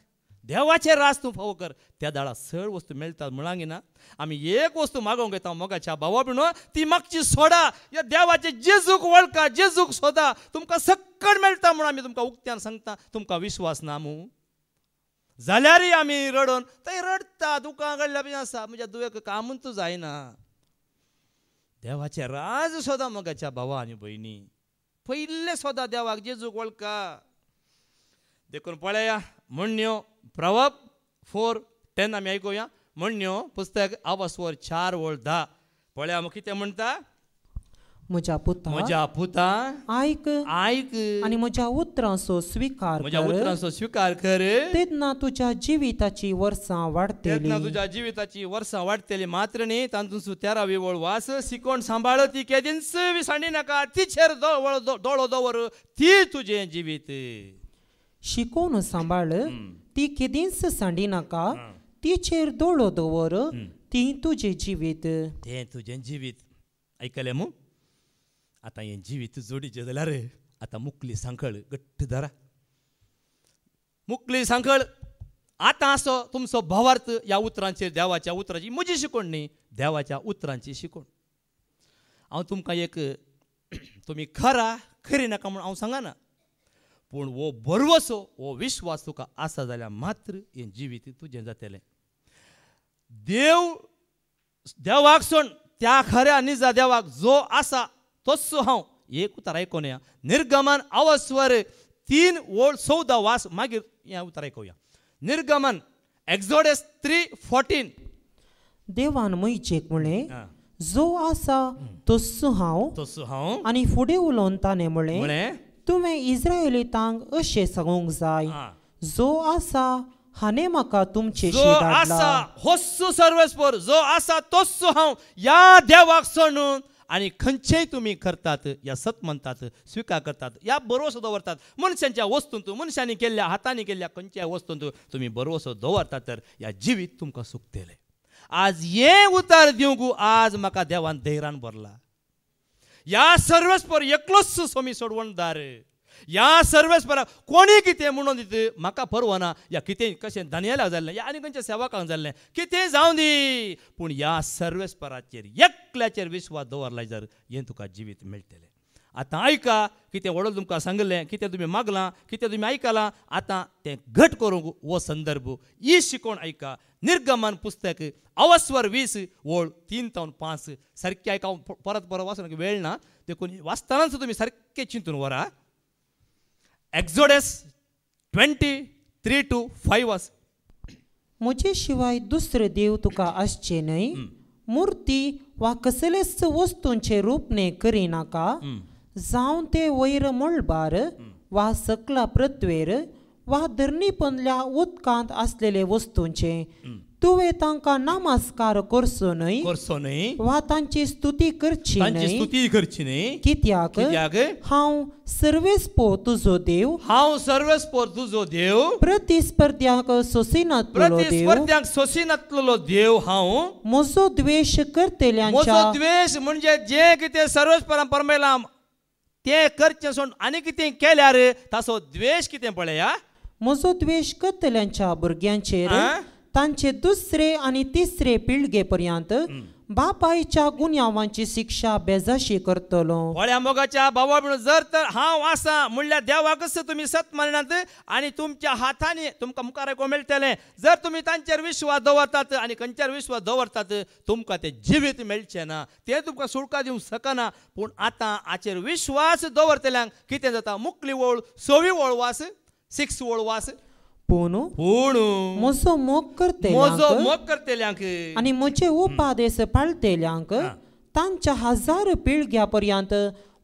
देवाचे रास तूं फावो कर. त्या दाळा सर वस्तू मेळटात म्हणांगी ना. आमी एक वस्तू मागोवंक येता मोगाच्या भावा भयणो ती मागची सोडा. या देवाचे जेजूक वळखा जेजूक सोदा तुमकां सक्कड मेळटा म्हणून आमी तुमकां उक्त्यान सांगता. तुमकां विश्वास ना मू जाल्यारय आमी रडोन थंय रडता दुकां घडल्या बी आसा म्हज्या दुयेक कामूच जायना. देवाचे राज सोदा मोगाच्या भावा आनी भयणी पयले सोदा देवाक जेजूक वळखा. देखून पळया म्हणण्यो प्रवर्ब 4:10 आमी आयकुया. म्हणण्यो पुस्तक अवस्वर 4:10 पळया कितें म्हणटा. म्हज्या पुता म्हज्या पुता आयक आयक आणि म्हज्या उतरांचो स्वीकार म्हज्या कर उतरांचो स्वीकार कर. तेन्ना तुज्या जिविताची वर्सां वाडटली. तेन्ना तुज्या जिविताची वर्सां वाडटली. मात्र न्ही तातूंत 13वी ओळ वास. शिकोण सांबाळ ती केदींच विसांडी नाका. तिचेर दोळो दवर ती तुजें जिवीत. शिकोवन सांबाळ ती केदींच सांडी नाका. तिचेर दोळो दवर ती तुजें जिवीत. तें तुजें जिवीत. आयकलें मू. आतां हें जिवीत जोडीचें जाल्यार आतां मुकली सांखळ घट्ट धरा. मुकली सांखळ आतां असो तुमचो भावार्थ ह्या उतरांचेर. देवाच्या उतरांची म्हजी शिकोण न्ही, देवाच्या उतरांची शिकोण. हांव तुमकां एक तुमी खरा खरी नाका म्हूण हांव सांगना, पूण हो भरवसो हो विश्वास तुका आसा जाल्यार मात्र हें जिवीत तुजें जातलें. देवाक सोड त्या खऱ्या निजा देवाक जो आसा तोच हांव. एक उतर आयकोन या. निर्गमन अवस्वर 3:14 वास. मागीर हें उतर आयकोया. निर्गमन एक्झोडस 3:14. देवान मोइचेक म्हळें जो आसा तोच हांव. आनी फुडें उलोवन ताणें म्हळें तुवें इस्रायेलीतांक अशें सांगूंक जाय जो आसा हाणें म्हाका तुमचेशी धाडला. होस्सू सर्वस्पर जो आसा तोच हांव. या देवाक सोडून आनी खंयचेंय तुमी करतात या सत म्हणटात, स्विकार करतात, या बरोवसो दवरतात. मनशांच्या वस्तूंत, मनशांनी केल्ल्या हातांनी केल्ल्या खंयच्याय वस्तूंत तुमी बरोवसो दवरतात तर या जिवीत तुमकां सुकतलें. आज हें उतर दिवंक आज म्हाका देवान धैर्यान भरला. या सर्वेस्पर एकलोच सोमी सोडवणदार. या सर्वेस्पराक कोणी कितें म्हणून दित म्हाका परवना. या कितें कशें दानियेलाक जाल्लें या आनी खंयच्या सेवकांक जाल्लें कितें जावं दी, पूण ह्या सर्वेस्पराचेर एकल्याचेर विश्वास दवरला जर हें तुका जिवीत मेळटलें. आतां आयका कितें व्हडलो तुमकां सांगलें, कितें तुमी मागलां, कितें तुमी आयकलां. आतां तें घट करूंक हो संदर्भ ही शिकोण आयका. निर्गमन पुस्तक अवस्वर 20:3-5 सारकें आयका. परत वाचूंक वेळ ना देखून वाचतानाच तुमी सारकें चिंतून व्हरा. एक्झोडस 20:3-5. म्हजे शिवाय दुसरे देव तुका आसचे न्हय. मुर्ती वा कसलेच वस्तूंचे रूपणे करिनाका. जावं ते वयर मळबार वा सकला पृथ्वेर वा धरणीपंदल्या उदकांत असलेले वस्तूंचे तुवें तांकां नमस्कार करचो न्हय वा तांची स्तुती करची न्हय. कित्याक हांव सर्वेस्पो तुजो देव. प्रतिस्पर्ध्यांक सोसिनातलो देव हांव. म्हजो द्वेश करतेल्यांच्या द्वेश म्हणजे जे कितें सर्वेस्परान परमेलां तें करचें सोडून आनी कितें केल्यार ताचो द्वेश कितें पळया. म्हजो द्वेश करतल्यांच्या भुरग्यांचेर तांचे दुसरे आनी तिसरे पिळगे पर्यंत बापायच्या गुन्यांवांची शिक्षा बेजाशी करतलो. व्हड्या मोगाच्या भावा म्हणून जर तर हांव आसा म्हणल्यार देवाकच तुमी सत माननात आनी तुमच्या हातांनी तुमकां मुखार आयकूंक मेळटलें. जर तुमी तांचेर विश्वास दवरतात आनी खंयचेर विश्वास दवरतात तुमकां तें जिवीत मेळचें ना. तें तुमकां सुटका दिवंक शकना. पूण आतां हाचेर विश्वास दवरतल्यांक कितें जाता. मुकली ओळ 6वी ओळ वास 6 ओळ वास. पूण म्हजो मोग करतेल्यांक आनी म्हजे उपादेश पाळतेल्यांक तांच्या 1000 पिळग्या पर्यंत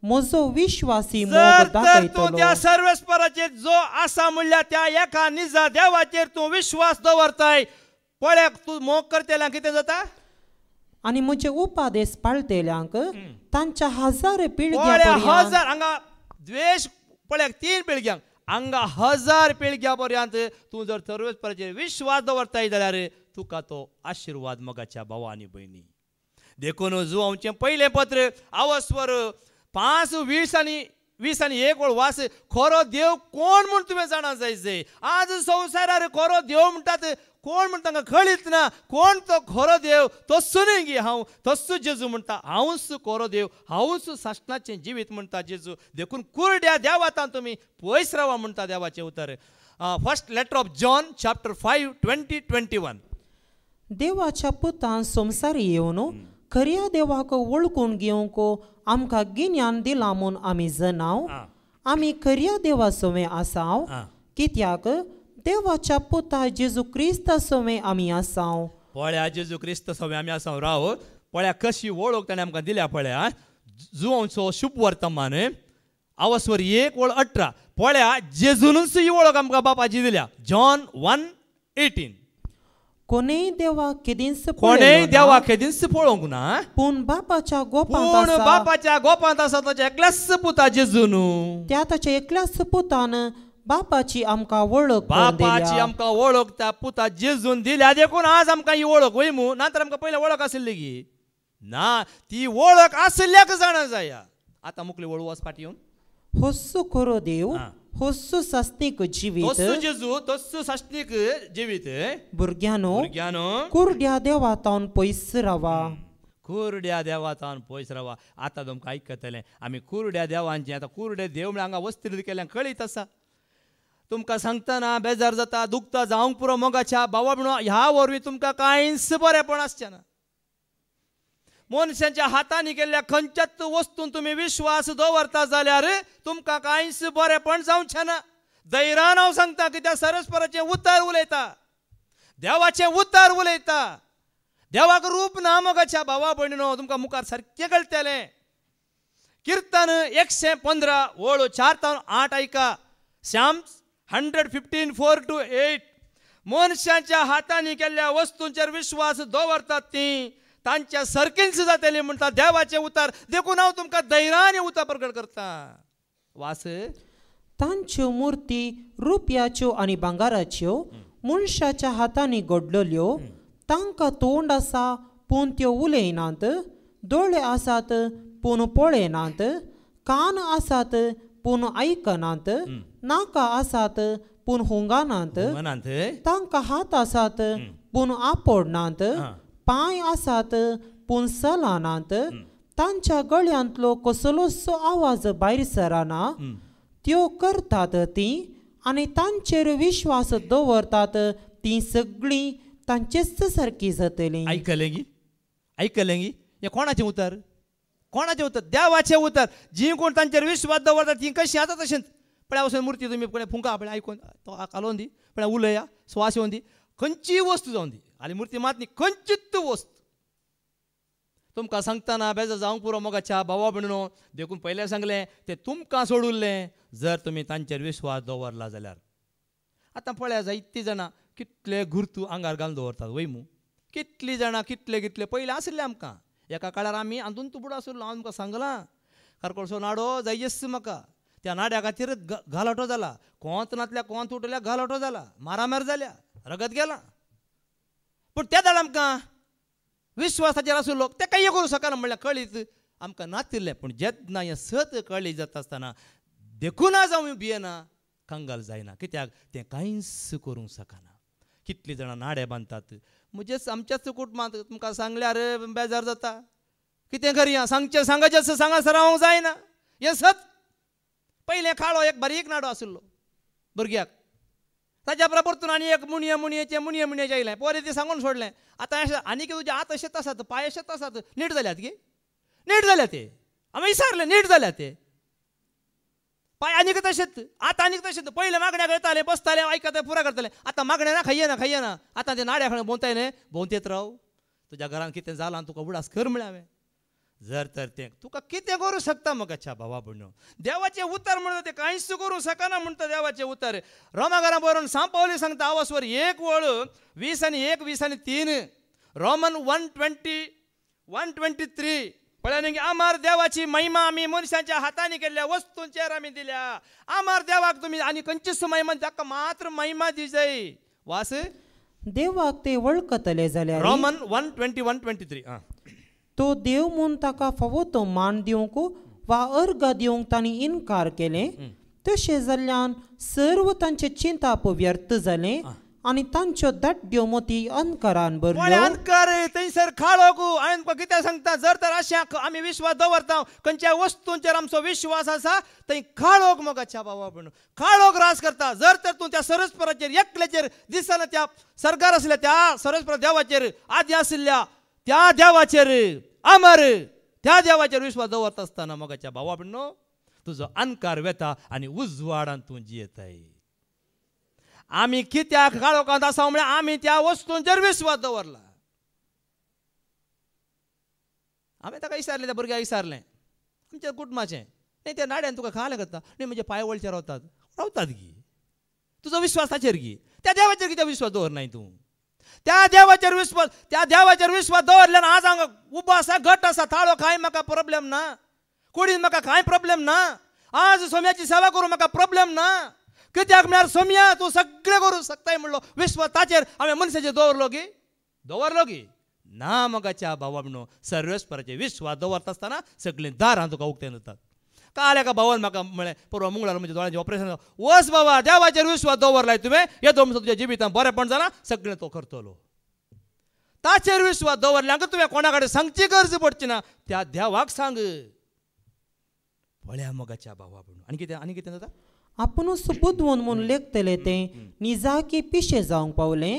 म्हजो विश्वासी मोग दाखयतलो. त्या सर्वेस्पराचेर जो आसा म्हणल्यार त्या एका निजा देवाचेर तूं विश्वास दवरताय पळय तूं मोग करतेल्यांक कितें जाता. आनी म्हजे उपादेश पाळतेल्यांक तांच्या 1000 पिळग्या हांगा द्वेश पळय 3 पिळग्यांक हांगा 1000 पिळग्या पर्यंत तूं जर सर्वेस्पराचेर विश्वास दवरताय जाल्यार तुका तो आशिर्वाद मोगाच्या भावा आनी भयणी. देखून जुवांचें पयलें पत्र अवस्वर 5:20-1 वास. खरो देव कोण म्हूण तुवें जाणा जाय. आज संवसारार खरो देव म्हणटात कोण म्हण तांकां कळीत ना. कोण तो खरो देव तस्सो न्ही गी हांव तस्सो जेजू म्हणटा. हांवूच खरो देव हांवूच सासणाचें जिवीत म्हणटा जेजू. देखून कुरड्या देवातान तुमी पयस रावा म्हणटा देवाचें उतर. First letter of John chapter 5:20-21. देवाच्या पुतान संवसारी येवन खऱ्या देवाक वळखून घेवंक आमकां गिन्यान दिलां म्हूण आमी जनाव. आमी खऱ्या देवा सोवे आसाव. कित्याक देवाच्या पुता जेजू क्रिस्त सोवे आमी आसाव. पळया जेजू क्रिस्त सोवे आमी आसाव. राव पळया कशी वळख ताणें आमकां दिल्या पळया. जुवांचो शुभ वर्तमान आवस्वर 1:18 पळ्या जेजूनच ही वळख आमकां बापाची दिल्या. जॉन 1:18 कोणेय देवा केदींच कोणेय देवा केदींच पळोवंक ना, पूण बापाच्या गोपांत पूण आसा. बापाच्या गोपांत आसा ताच्या एकल्याच पुता जेजू न्हू. त्या ताच्या एकल्याच पुतान बापाची आमकां वळख करून बापाची दिल्या. आमकां वळख त्या पुता जेजून दिल्या. देखून आज आमकां ही वळख वय मू. नातर आमकां पयलीं वळख आसली गी ना. ती वळख आसल्याक जाणा जाया. आतां मुखली वळू वच फाटी येवन होस्सू खरो देव, होस्सू सासनीक जिवीत, तस्सू जेजू तस्सू साश्टीक जिवीत. भुरग्यानो भुरग्यानो कुरड्या देवातावन पयस रावा. कुरड्या देवातान पयस रावा. आतां तुमकां आयकतलें आमी कुरड्या देवांचें. आतां कुरडे देव म्हळ्यार हांगा वस्त्र केल्ल्यान कळीत आसा. तुमकां सांगतना बेजार जाता, दुखता जावंक पुरो मोगाच्या भावा म्हणून ह्या वरवीं तुमकां कांयच बरेंपण आसचें ना. मनशांच्या हातांनी केल्ल्या खंयच्याच वस्तून तुमी विश्वास दवरता जाल्यार तुमकां कांयच बरेंपण जावचें ना. धैर्यान हांव सांगता, कित्याक सरस्वराचें उतर उलयता, देवाचें उतर उलयता. देवाक रूप ना मोगाच्या भावा भयणीनो. तुमकां मुखार सारकें कळटलें. किर्तन 115:4-8 ऐका. शाम्स 115:4-8 मनशांच्या हातांनी केल्ल्या वस्तूंचेर विश्वास दवरतात ती तांच्या सारकींच जातली म्हणटा देवाचें उतर. देखून हांव तुमकां धैर्यान उतर प्रकट करता. वास तांच्यो मुर्ती रुपयाच्यो आनी भांगाराच्यो मनशाच्या हातांनी घडलल्यो. तांकां तोंड आसा पूण त्यो उलयनात, दोळे आसात पूण पळयनात, कान आसात पूण आयकनात, नाका आसात पूण हुंगानात, तांकां हात आसात पूण आपडनात, पांय आसात पूण चलनात, तांच्या गळ्यांतलो कसलोच आवाज भायर सरना. त्यो करतात ती आनी तांचेर विश्वास दवरतात ती सगळीं तांचेच सारकी जातली. आयकलें गी आयकलें गी. हें कोणाचें उतर? कोणाचें उतर? देवाचें उतर. जी कोण तांचेर विश्वास दवरतात ती कशीं आसा तशेंच. पळय वचून मुर्ती तुमी पळय फुंका पळय आयकून तो कालोवन दी, पळय उलया, स्वास येवन दी, खंयचीय वस्तू जावन दी. आनी मुर्ती मात न्ही, खंयचीच वस्त. तुमकां सांगतना बेजार जावंक पुरो मोगाच्या भावा भयणीनो. देखून पयलें सांगलें तें तुमकां सोडुल्लें जर तुमी तांचेर विश्वास दवरला जाल्यार. आतां पळया जायतीं जाणां कितले गुर्तू आंगार घालून दवरतात वय मू. कितलीं जाणां कितले पयलीं आसलें आमकां. एका काळार आमी आंदून तुबडो आसलो. हांव तुमकां सांगलां कारकोळचो नाडो जायस म्हाका. त्या नाड्या खातीर घालटो जाला. कोंत नातल्या कोंत उठल्या घालटो जाला. मारामार जाल्या, रगत गेला. पूण त्या दाड आमकां विश्वासाचेर आसलो ते काही करूं शकना म्हणल्यार कळीत आमकां नातिल्लें. पूण जेन्ना हें सत कळीत जाता आसतना देखून आज हांव भियेना, कंगाल जायना. कित्याक तें कांयच करूंक शकना. कितलीं जाणां नाडे बांदतात. म्हणजेच आमच्याच कुटुंबांत तुमकां सांगल्यार बेजार जाता. कितें करया सांगचें सांगाचें सांगासर रावंक जायना. हें सत. पयलें खाडो एक बारीक नाडो आसलो भुरग्याक. ताच्या परतून आनी एक मुणयेचें आयलें. पोरें ती सांगून सोडलें. आतां आनीक तुजे हात अशेंच आसात, पांय अशेंच आसात. नीट जाल्यात गे, नीट जाल्या ते. आमी विचारलें नीट जाल्या ते. पांय आनीक तशेंच, हात आनीक तशेंच. पयलें मागण्या करताले, बसताले, आयकताले, पुरा करताले. आतां मागण्या ना, खायना. आतां ते नाड्या खंय भोंवताय न्हय, भोंवतेत राव. तुज्या घरान कितें जालां तुका उडास कर म्हळ्यां हांवें. जर तर तें तुका कितें करूं शकता मोगाच्या भावा भयणो. देवाचें उतर म्हणटा तें कांयच करूं शकना म्हणटा देवाचें उतर. रोमाकारां बरोवन सांग पावली सांगता आवस्वर 1:20-1-3 रोमन 1:20-1:23 पळय न्ही. आमार देवाची महिमा आमी मनशांच्या हातांनी केल्ल्या वस्तूंचेर आमी दिल्या. आमार देवाक तुमी आनी खंयचीच महिमा ताका मात्र महिमा दी जाय. वास देवाक ते वळखतले जाल्यार रोमन 1:21-23 तो देव म्हूण ताका फावो तो मान दिवंक वा अर्घ दिवंक तांणी इन्कार केलें. तशें जाल्ल्यान सर्व तांचे चिंताप व्यर्थ जालें आनी तांच्यो दाट्ट्यो मोती अंधकारान भरल्यो. अंधकार थंयसर खाळोक. हांवें तुका कितें सांगता, जर तर अशें आमी विश्वास दवरता खंयच्या वस्तूंचेर आमचो विश्वास आसा थंय खाळोक मोगाच्या भावा भयणो, खाळोक रास करता. जर तर तूं त्या सरस्वराचेर एकल्याचेर दिसना त्या सर्गार आसल्या त्या सरस्वर देवाचेर आदी आशिल्ल्या त्या देवाचेर अमर त्या देवाचेर विश्वास दवरता आसतना मोगाच्या भावा भयणो तुजो अंधकार वेता आनी उजवाडान तूं जियेताय. आमी कित्याक काळोखांत आसा म्हळ्यार आमी त्या वस्तूंचेर विश्वास दवरला. हांवें ताका विचारलें, त्या भुरग्याक विचारलें आमच्या कुटुंबाचें नाही त्या नाड्यान तुका खायला करता नाही म्हणजे पांयवळचे रावतात गी तुजो विश्वास ताचेर गी त्या देवाचेर कित्याक विश्वास दवरनाय तूं त्या देवाचेर विश्वास दवरल्यान आज हांगा उबो आसा घट आसा थाळो खाय म्हाका प्रॉब्लेम ना कुडीन म्हाका कांय प्रॉब्लेम ना आज सोम्याची सेवा करूं म्हाका प्रॉब्लेम ना कित्याक म्हळ्यार सोम्या तूं सगळें करूं शकताय म्हणलो विश्वास ताचेर हांवें मनशाचेर दवरलो गी ना मोगाच्या भावा म्हणून सर्वेस्पराचे विश्वास दवरता आसतना सगळीं दारां तुका उक्तें जातात काल एका भावान म्हाका म्हळें परवा मंगळार म्हणजे दोळ्यांचें ऑपरेशन वच बाबा देवाचेर विश्वास दवरलाय तुवें येदो म्हणून तुज्या जिवितांत बरेंपण जालां सगळें तो करतलो ताचेर विश्वास दवरल्यांक तुवें कोणा कडेन सांगची गरज पडची ना त्या देवाक सांग पळया मोगाच्या भावा म्हणून आनी कितें जाता आपुणूच बुदवून म्हूण लेखतले ते निजाकी पिशे जावंक पावले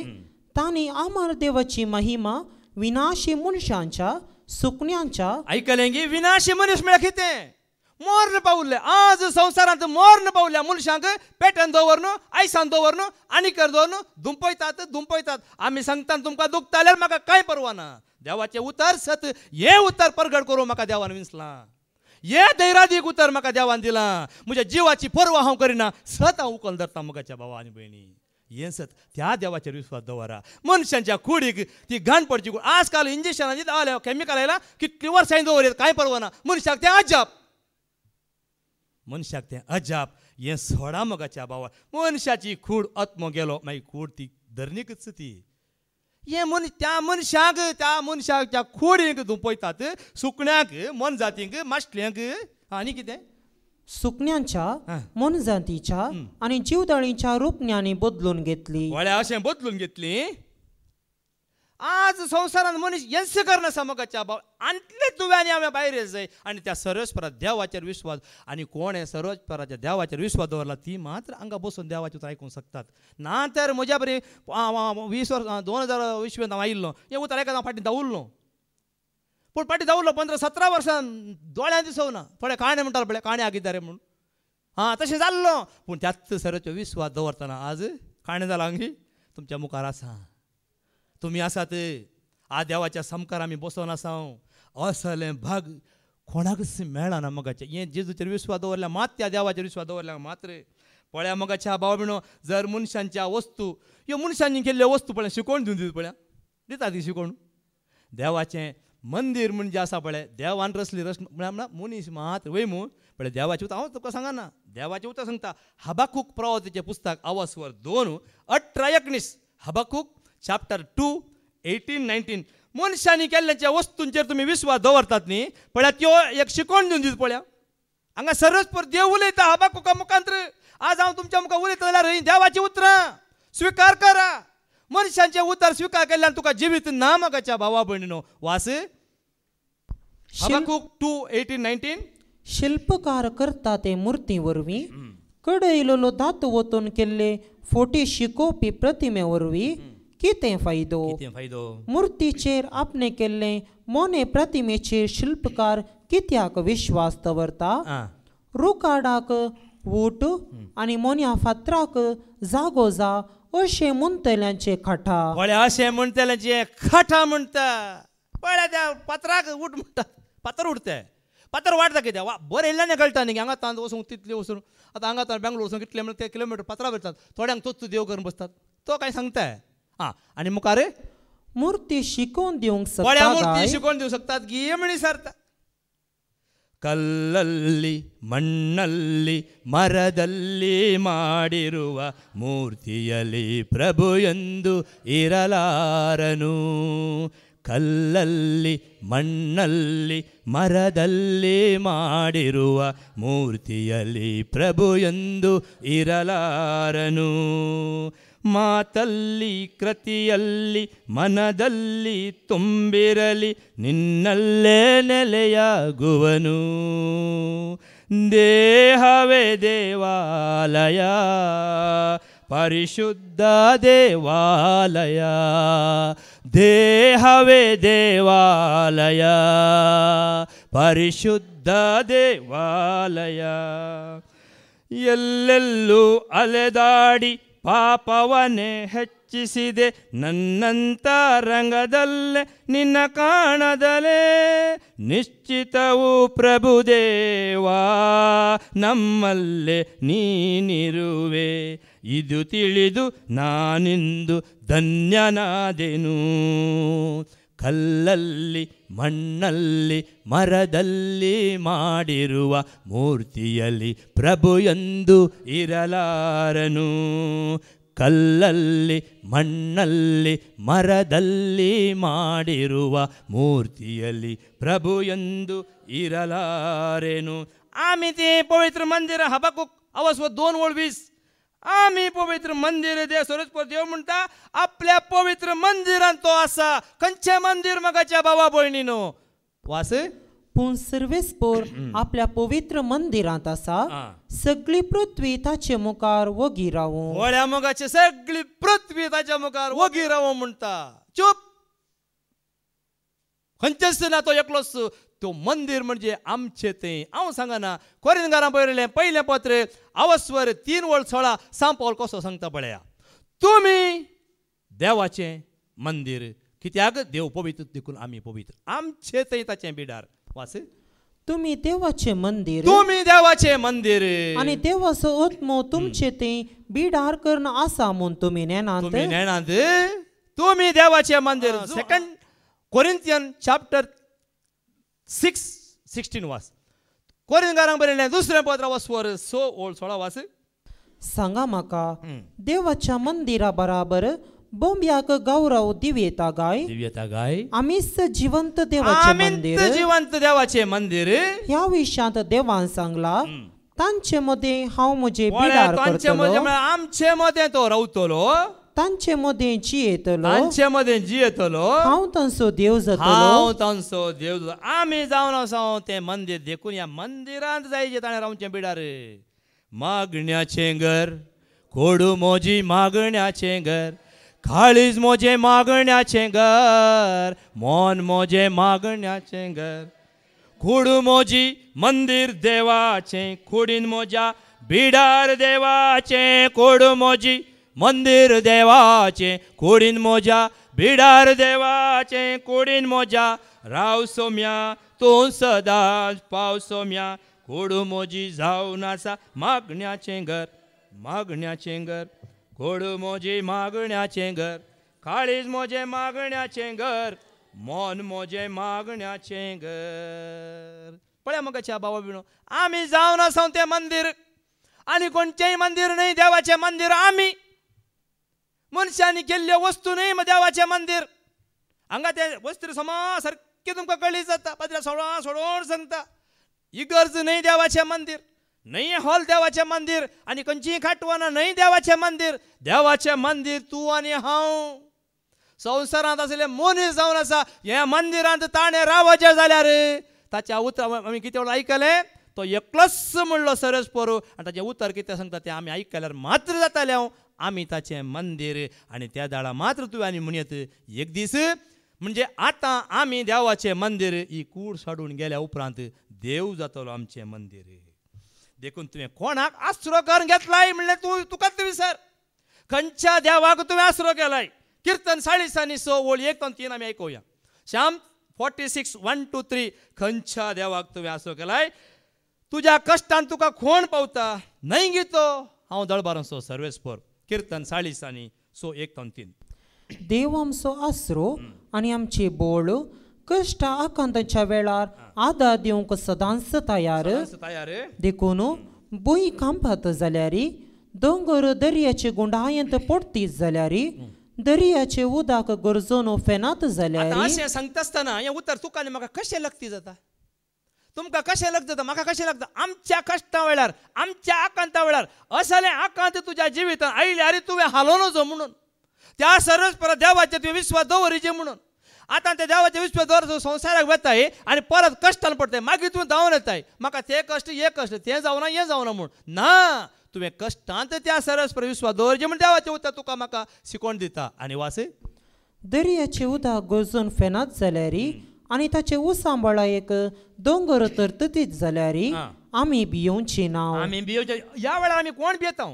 तांणी आमर देवाची महिमा विनाशी मनशांच्या सुकण्यांच्या आयकलें गी विनाशी मनीस म्हळ्यार कितें मोर्न पावले आज संवसारांत मोर्न पावल्या मनशांक पेटन दवर न्हू आयसान दवर न्हू आनीकर दवर न्हू दुंपयतात आमी सांगता तुमकां दुखता जाल्यार म्हाका कांय परवा ना देवाचें उतर सत हें उतर परगट करूं म्हाका देवान विंसलां हे धैर्यादीक उतर म्हाका देवान दिलां म्हज्या जिवाची परवा हांव करिना सत हांव उखल धरता मोगाच्या भावा आनी भयणी हें सत त्या देवाचेर विश्वास दवरा मनशांच्या कुडीक ती घाण पडची आज काल इंजेक्शनां दिता कॅमिकल आयला कितलीं वर्सां दवरत कांय परवा ना मनशाक तें अजाप हें सोडा मोगाच्या भावा मनशाची कूड आत्मो गेलो मागीर कूड ती धरणीकच ती हे त्या मनशाच्या कुडीक दुंपयतात सुकण्यांक मन जातींक माश्ट्ल्यांक आनी कितें सुकण्यांच्या मनजातीच्या आणि जीवदाळींच्या रूपण्यांनी बदलून घेतली अशें बदलून घेतली आज संवसारांत मनीस येस करनासा मोगाच्या भाव आंतले तुव्यांनी हांवें भायर जाय आनी त्या सर्वेस्परा देवाचेर विश्वास आनी कोणें सर्वेस्पराच्या देवाचेर विश्वास दवरला ती मात्र हांगा बसून देवाचें उतर आयकूंक शकतात ना तर म्हज्या बरें 20 वर्सां 2020 हांव आयिल्लो हें उतर आयकत हांव फाटीं धांवुल्लो पूण फाटीं धांवुल्लो 15-17 वर्सां दोळ्यां दिसोना थोडे काणे म्हणटाले पळय काणे आगिता रे म्हणून तशें जाल्लो पूण त्याच सर्वेचो विश्वास दवरतना आज काणे जाला हांगी तुमच्या मुखार आसा तुमी आसात आ देवाच्या समकार आमी बसोन आसा असलें भाग कोणाकच मेळना मोगाचें हें जेजूचेर विश्वास दवरल्या मात त्या देवाचेर विश्वास दवरल्या मात्र पळया मोगाच्या भाव भयणो जर मनशांच्या वस्तू ह्यो मनशांनी केल्ल्यो वस्तू पळय शिकोवन दिवन दिता पळया दिता ती शिकोवन देवाचें मंदीर म्हण जें आसा पळय देवान रचली म्हळ्यार मनीस मात वयमू पळय देवाचें उतर हांव तुका सांगना देवाचें उतर सांगता हबाकूक प्रवाचेचें पुस्तक आवाजवर 2:18-19 हबाकूक चॅप्टर 2:18-19 मनशांनी केल्ल्याच्या वस्तूंचेर तुमी विश्वास दवरतात न्ही पळया त्यो एक शिकोवन दिवन दिता पळया हांगा सर्वेस्पर देव उलयता हबाकुका मुखांतर आज हांव तुमच्या मुखार उलयता जाल्यार ही देवाची उतरां स्विकार करा मनशांचे उतर स्विकार केल्ल्यान तुका जिवीत ना मोगाच्या भावा भयणीनो वास हबाकूक 2:18-19 शिल्पकार करता ते मुर्ती वरवीं कडयलेलो धातू वतून केल्ले फोटी शिकोवपी प्रतिमे वरवीं कितें फायदो मुर्तीचेर आपणे केल्ले मोने प्रतिमेचेर शिल्पकार कित्याक विश्वास दवरता रुकाडाक वूट आनी मोन्या फातराक जागोजा अशें म्हणटल्यांचे खाटा अशें म्हणटल्यांचे खाटा म्हणटा पळय त्या फातराक उठ म्हणटात फातर उडते फातर वाडटा कित्याक बरें येयल्ल्यान कळटा न्ही हांगा तांत वचूंक तितले वचून आतां हांगा बेंगलोर वचून कितले म्हणून ते किलोमिटर फातरा वयतात थोड्यांक तोच देव करून बसतात तो काय सांगता आनी मुखार मूर्ती शिकोवन दिवंक मूर्ती शिकोवन दिवंक शकतात गी म्हणी सारता ಕಲ್ಲಲ್ಲಿ ಮಣ್ಣಲ್ಲಿ ಮರದಲ್ಲಿ ಮಾಡಿರುವ ಮೂರ್ತಿಯಲ್ಲಿ ಪ್ರಭು ಎಂದು ಇರಲಾರನು ಕಲ್ಲಲ್ಲಿ ಮಣ್ಣಲ್ಲಿ ಮರದಲ್ಲಿ ಮಾಡಿರುವ ಮೂರ್ತಿಯಲ್ಲಿ ಪ್ರಭು ಎಂದು ಇರಲಾರನು ಮಾತಲ್ಲಿ ಕೃತಿಯಲ್ಲಿ ಮನದಲ್ಲಿ ತುಂಬಿರಲಿ ನಿನ್ನಲ್ಲೇ ನೆಲೆಯಾಗುವನು ದೇಹವೇ ದೇವಾಲಯ ಪರಿಶುದ್ಧ ದೇವಾಲಯ ದೇಹವೇ ದೇವಾಲಯ ಪರಿಶುದ್ಧ ದೇವಾಲಯ ಎಲ್ಲೆಲ್ಲೂ ಅಲೆದಾಡಿ ಪಾಪವನ್ನೇ ಮೆಚ್ಚಿಸಿದೆ ನನ್ನಂತ ರಂಗದಲ್ಲೇ ನಿನ್ನ ಕಾಣದಲೇ ನಿಶ್ಚಿತವು ಪ್ರಭುದೇವಾ ನಮ್ಮಲ್ಲೇ ನೀನಿರುವೆ ಇದು ತಿಳಿದು ನಾನಿಂದು ಧನ್ಯನಾದೆನು ಕಲ್ಲಲ್ಲಿ ಮಣ್ಣಲ್ಲಿ ಮರದಲ್ಲಿ ಮಾಡಿರುವ ಮೂರ್ತಿಯಲ್ಲಿ ಪ್ರಭು ಎಂದು ಇರಲಾರನು ಕಲ್ಲಲ್ಲಿ ಮಣ್ಣಲ್ಲಿ ಮರದಲ್ಲಿ ಮಾಡಿರುವ ಮೂರ್ತಿಯಲ್ಲಿ ಪ್ರಭು ಎಂದು इरालारेनु आम्ही ते पवित्र मंदिर हबकुक अवस्व 2:20 आम्ही पवित्र मंदिर दे सरस्वती देव म्हणता आपल्या पवित्र मंदिरांत तो असा खंयचे मंदिर मगाच्या भावा भयणीनो वास पूण सर्वेस्पर आपल्या पवित्र मंदिरांत आसा सगळी पृथ्वी ताचे मुखार वगी रावो होळ्या मोगाचे सगळी पृथ्वी ताच्या मुखार वगी रावो म्हणता चुप खंयचेच ना तो एकलोच तो मंदिर म्हणजे आमचे ते हांव सांगना कोरिंथकारां बरयलें पयलें पत्र अवस्वर 3:16 सांत पौल कसो सांगता पळया तुम्ही देवाचे मंदिर कित्याक देव पवित्र देखून आमी पवित्र आमचे ते ताचे बिडार वास तुम्ही देवाचे मंदिर तुम्ही देवाचे मंदिर आणि देवाचो आत्मो तुमचे ते बिडार करून आसा म्हूण तुम्ही नेनांत तुम्ही देवाचे मंदिर सेकंड कोरिंथियन चॅप्टर 6:16 वास कोरिंथकारांक बरयलें दुसरें पत्र अवस्वर 6:16 वास सांगा म्हाका देवाच्या मंदिरा बराबर बोंब्याक गौरव दिव्यता गाय आमीच जिवंत देवाचे मंदिर ह्या विशयांत देवान सांगला तांचे मध्ये हांव म्हजे बिडार करतलो आमचे मध्ये तो रावतलो तांचे मध्ये जियेतलो हांव तांचो देव जातलो आमी जावन आसा ते मंदिर देखून ह्या मंदिरांत जायचे ताणें रावचें बिडार मागण्याचें घर कोडू मोजी मागण्याचें घर काळीज मोजे मागण्याचें घर मोन मोजे मागण्याचें घर कोडू मोजी मंदिर देवाचें कुडीन मोज्या बिडार देवाचें कोडू मोजी मंदिर देवाचे कुडीन मोजा बिडार देवाचे कुडीन मोजा राव सोम्या तूं सदांच पाव सोम्या कोडू मोजी जावन आसा मागण्याचें घर कोडू मोजी मागण्याचें घर काळीज मोजे मागण्याचें घर मोन मोजे मागण्याचें घर पळय मोगाच्या भावा बिणो आमी जावन आसा तें मंदिर आनी कोणचेंय मंदिर न्हय देवाचें मंदिर आमी मनशांनी केल्ल्यो वस्तू न्हय देवाचें मंदिर हांगा ते वस्त्र समा सारकें तुमकां कळी जाता पाद्र्या सोडोन सांगता इगर्ज न्हय देवाचें मंदिर न्हय हॉल देवाचें मंदिर आनी खंयचीय खाटवाना न्हय देवाचें मंदिर तूं आनी हांव संवसारांत आसले मनीस जावन आसा ह्या मंदिरांत ताणें रावचें जाल्यार ताच्या उतर आमी कितें आयकलें तो एकलोच म्हणलो सरस्पर आनी ताचें उतर कितें सांगता तें आमी आयकल्यार मात्र जातालें हांव आमी ताचें मंदिर आनी त्या दाळा मात्र तुवें आनी म्हणयत एक दीस म्हणजे आतां आमी देवाचें मंदिर ही कूड सोडून गेल्या उपरांत देव जातलो आमचें मंदिर देखून तुवें कोणाक आसरो करून घेतलाय म्हणलें तुकाच विसर खंयच्या देवाक तुवें आसरो केलाय किर्तन 40:6 आमी आयकुया श्याम 46:1-3 खंयच्या देवाक तुवें आसरो केलाय तुज्या कश्टान तुका कोण पावता न्हय गी तो हांव दळबारांचो सर्वेस्पर किर्तन 40:1-3 देव आमचो आसरो आनी आमचे बोळ कश्ट आकांताच्या वेळार आदार दिवंक सदांच तयार देखून भुंय कांपत जाल्यार दोंगर दर्याचे गुंडायंत पडतीत जाल्यार दर्याचे उदक गरजून फेनात जाल्यार अशें सांगता आसतना हें उतर तुका आनी म्हाका कशें लागती जाता तुमकां कशें लागता म्हाका कशें लागता आमच्या कश्टा वेळार आमच्या आकांता वेळार असले आकांत तुज्या जिवितांत आयल्यार तुवें हालोव नजो म्हणून त्या सरस्पर देवाचे तुवें विश्वास दवरिचे म्हणून आतां ते देवाचे विश्वास दवर संवसाराक वेताय आनी परत कश्टान पडटाय मागीर तुवें धांवन येताय म्हाका ते कश्ट हे कश्ट तें जावना हें जावना म्हूण ना तुवें कश्टांत त्या सरस्पर विश्वास दवरचें म्हूण देवाचें उतर तुका म्हाका शिकोवन दिता आनी वास दर्याचे उदक गरजून फेनात जाल्यार आनी ताचे उसांबळा एक दोंगर तरततीत जाल्यार आमी भियोवची ना आमी भियोवचे ह्या वेळार आमी कोण भियेता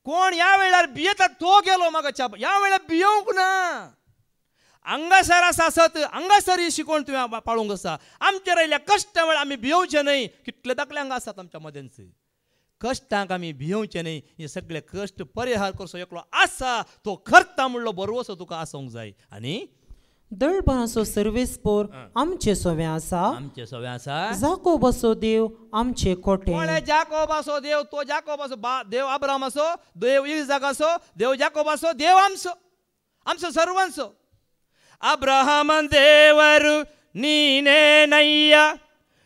कोण या वेळार भियेता तो गेलो मागच्या या वेळार भियोंक ना अंगासर आसा सत अंगासर ही शिकोण तुवें पाळूंक आसा आमचे राहिल्या कश्टा वेळ आमी भियोवचे न्हय कितले दाखल्यांक आसात आमच्या मदेंच कश्टांक आमी भियोवचे न्हय हे सगळे कश्ट परिहार करचो एकलो आसा तो करता म्हणलो बरोवसो तुका आसूंक जाय आनी दळपणाचो सर्वेस्पोर आमचे सोवे आसा जाकोबाचो देव आमचे खोटे कोणे जाकोबाचो देव तो जाकोबाचो देव अब्रामाचो देव इसाकाचो देव जाकोबाचो देव आमचो सर्वांचो ಅಬ್ರಹಾಮ ದೇವರು ನೀನೇನಯ್ಯ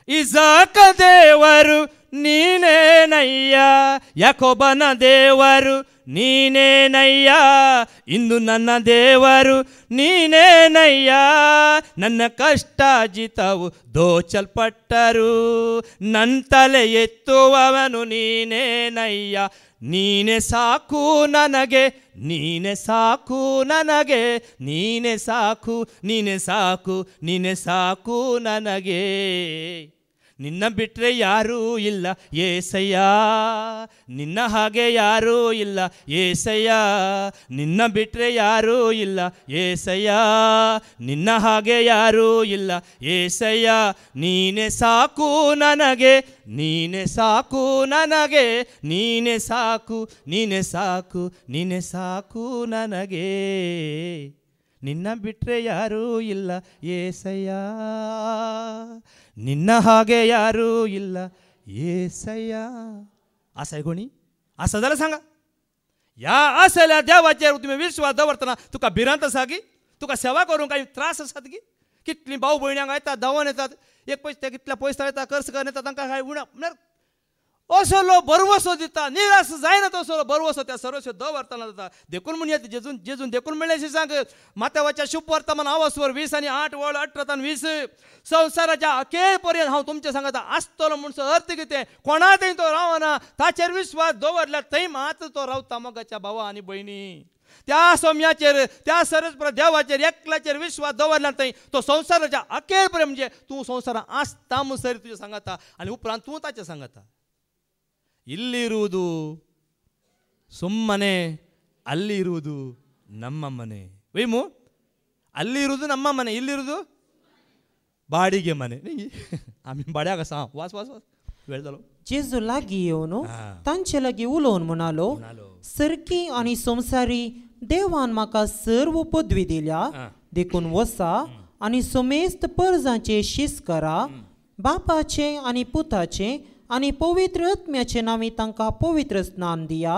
ಇಸಾಕ ದೇವರು ನೀನೇನಯ್ಯ ಯಾಕೋಬನ ದೇವರು ನೀನೇನಯ್ಯ ಇಂದು ನನ್ನ ದೇವರು ನೀನೇನಯ್ಯ ನನ್ನ ಕಷ್ಟ ಜಿತವು ದೋಚಲ್ಪಟ್ಟರು ನನ್ನ ತಲೆ ಎತ್ತುವವನು ನೀನೇನಯ್ಯ ನೀನೆ ಸಾಕು ನನಗೆ ನೀನೆ ಸಾಕು ನನಗೆ ನೀನೆ ಸಾಕು ನೀನೆ ಸಾಕು ನೀನೆ ಸಾಕು ನನಗೆ ನಿನ್ನ ಬಿಟ್ಟರೆ ಯಾರೂ ಇಲ್ಲ ಏಸಯ್ಯ ನಿನ್ನ ಹಾಗೆ ಯಾರೂ ಇಲ್ಲ ಏಸಯ್ಯ ನಿನ್ನ ಬಿಟ್ಟರೆ ಯಾರೂ ಇಲ್ಲ ಏಸಯ್ಯ ನಿನ್ನ ಹಾಗೆ ಯಾರೂ ಇಲ್ಲ ಏಸಯ್ಯ ನೀನೆ ಸಾಕು ನನಗೆ ನೀನೆ ಸಾಕು ನನಗೆ ನೀನೆ ಸಾಕು ನೀನೆ ಸಾಕು ನೀನೆ ಸಾಕು ನನಗೆ ನಿನ್ನ ಬಿಟ್ಟರೆ ಯಾರೂ ಇಲ್ಲ ಏಸಯ್ಯ ನಿನ್ನ ಹಾಗೆ ಯಾರೂ ಇಲ್ಲ ಏಸಯ್ಯ आसा आहे कोणी असं झालं सांगा या असल्या देवाचेर तुम्ही विश्वास दवरतना तुका भिरांत आसा की तुका सेवा करूंक काही त्रास आसात की कितली भाऊ भयण्यांक येतात धांवून येतात एक पयस कितल्या पयस येतात कर्ज करून येतात तांकां काय उणा म्हळ्यार असलो बरवसो दिता निराश जायना तसलो बरवसो त्या सर्वस्व दवरतना जाता देखून म्हण येता जेजून जेजून देखून म्हणल्याशी सांग माथ्यावाच्या शुभ वर्तमान आवासवर 20 आणि 8 वळ 18 आणि 20 संसाराच्या अखेर पर्यंत हांव तुमचे सांगता आसतलो म्हणसो अर्थ कितें कोणा थंय तो रावना ताचेर विश्वास दवरल्यार थंय मात तो रावता मोगाच्या भावा आनी भयणी त्या सोम्याचेर त्या सरस्पर देवाचेर एकल्याचेर विश्वास दवरल्यार थंय तो संसाराच्या अखेर पर्यंत म्हणजे तूं संसारांत आसता म्हणसर तुजें सांगता आनी उपरांत तूं ताचें सांगता ಇಲ್ಲಿರುವುದು ಸುಮ್ಮನೆ ಅಲ್ಲಿರುವುದು ನಮ್ಮ ಮನೆ ವೈಮು ಅಲ್ಲಿರುವುದು ನಮ್ಮ ಮನೆ ಇಲ್ಲಿರುವುದು ಬಾಡಿಗೆ ಮನೆ आम्ही भाड्याक आसा वास वास वास वेळ जालो जेजू लागीं येवन तांचे लागीं उलोवन म्हणालो सरकी आनी संवसारी देवान म्हाका सर्व पदवी दिल्या देखून वसा आनी समेस्त परजांचे शीस करा बापाचे आनी पुताचे आनी पवित्र आत्म्याचे नांवी तांकां पवित्र स्नान दिया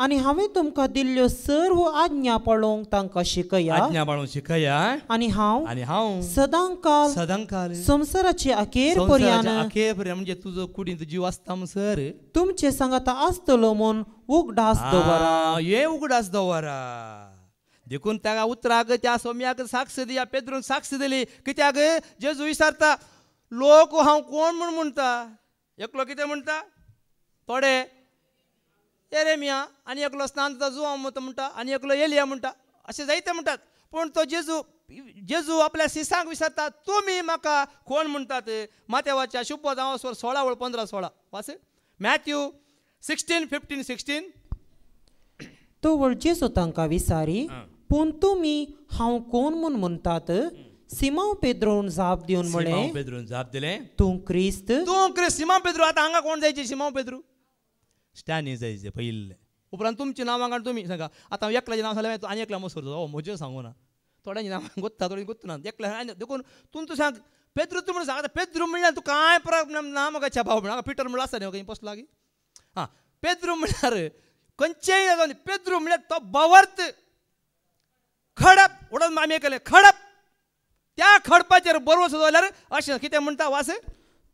आनी हांवें तुमकां दिल्ल्यो सर्व आज्ञा पळोवंक तांकां शिकया आनी हांव सदांकाल संवसाराचे अखेर पर्यंत म्हणजे तुजो कुडींत जीव आसता म्हणसर तुमचे सांगता आसतलो म्हूण उगडास दवरा हे उगडास दवरा देखून त्या उतराक त्या सोम्याक साक्ष दिया पेद्रून साक्ष दिली कित्याक जेजू विचारता लोक हांव कोण म्हूण म्हणटा एकलो कितें म्हणटा थोडे एरेमिया आनी एकलो स्नान जुवा म्हणटा आनी एकलो एलिया म्हणटा अशें जायते म्हणटात पूण तो जेजू आपल्या शिसांक विचारता तुमी म्हाका कोण म्हणटात माथेवाच्या शुभ जावसवर 16 वळ 15 16 वास मॅथ्यू 16:15-16 तो वळ जेजू तांकां विचारी पूण तुमी हांव कोण म्हूण म्हणटात सिमोन पेद्रोन जाप दिवन म्हळें तूं क्रिस्त सिमोन पेद्रू आतां हांगा कोण जायचे सिमोन पेद्रू स्टॅनी जायचे पयले उपरांत तुमची नांवां काण तुमी सांगा आतां एकल्याचें नांव सांगलें आनी एकल्या मसूर जाता म्हजें सांगू ना थोड्यांची नांवां गोत्ता थोडी गोत्तू ना एकल्या देखून तूं सांग पेद्रू तूं म्हणून सांग पेद्रू म्हणल्यार तूं कांय ना म्हाका भाव म्हणा पिटर म्हणून आसा न्ही पसलो लागीं हां पेद्रू म्हणल्यार खंयचेय पेद्रू म्हणल्यार तो बवर्त खडप उडोवन आमी केलें खडप त्या खडपाचेर बरोवसो जाल्यार अशें कितें म्हणटा वास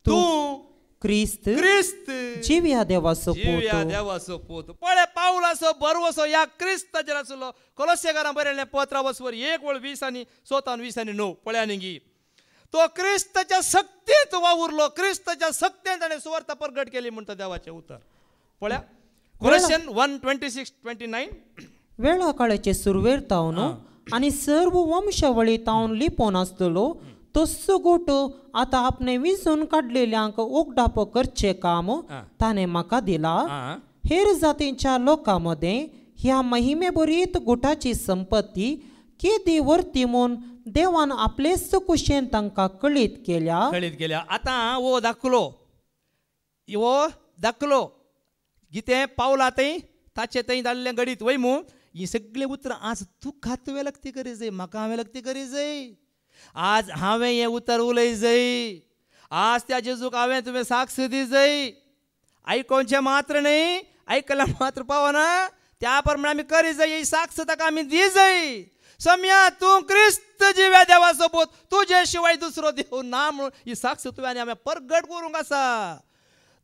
तूं क्रिस्त जिव्या देवाचो पोत पळय पावलाचो बरोवसो ह्या क्रिस्ताचेर आसलो कोलोसेकारांक बरयल्लें पत्र वचवर 1 वळ 20 आनी 17 आनी 20 आनी 9 पळया न्ही तो क्रिस्ताच्या शक्तींत वावुरलो क्रिस्ताच्या शक्तीन ताणें सुवार्ता प्रगट केली म्हणटा देवाचें उतर पळया कोलोसियन 1:26-29 वेळा काळाचे सुरवेर तावन आनी सर्व वंशावळी तावन लिपोवन आसतलो तो सगोट आतां आपणे विसरून काडलेल्यांक ओगडाप करचें काम ताणें म्हाका दिला हेर जातींच्या लोकांमध्ये ह्या महिमेभरीत गुटाची संपत्ती केदी वर्ती म्हूण देवान आपलेच कुशेन तांकां कळीत केल्या. आतां वो दाखलो कितें पावला थंय ताचे थंय जाल्लें घडीत वय मू ही सगळीं उतरां आज तुका तुवें लक्ती करी जाय, म्हाका हांवें लक्ती करी जाय. आज हांवें हें उतर उलय जाय. आज त्या जेजूक हांवें तुवें साक्ष दी जाय. आयकोनचें मात्र न्ही, आयकल्यार मात्र पावना, त्या प्रमाणे आमी करी जाय. ही साक्ष ताका आमी दी जाय. सम्या तूं क्रिस्त जिव्या देवा सोबत तुजे शिवाय दुसरो देव ना म्हणून ही साक्ष तुवें आनी हांवें परगट करूंक आसा.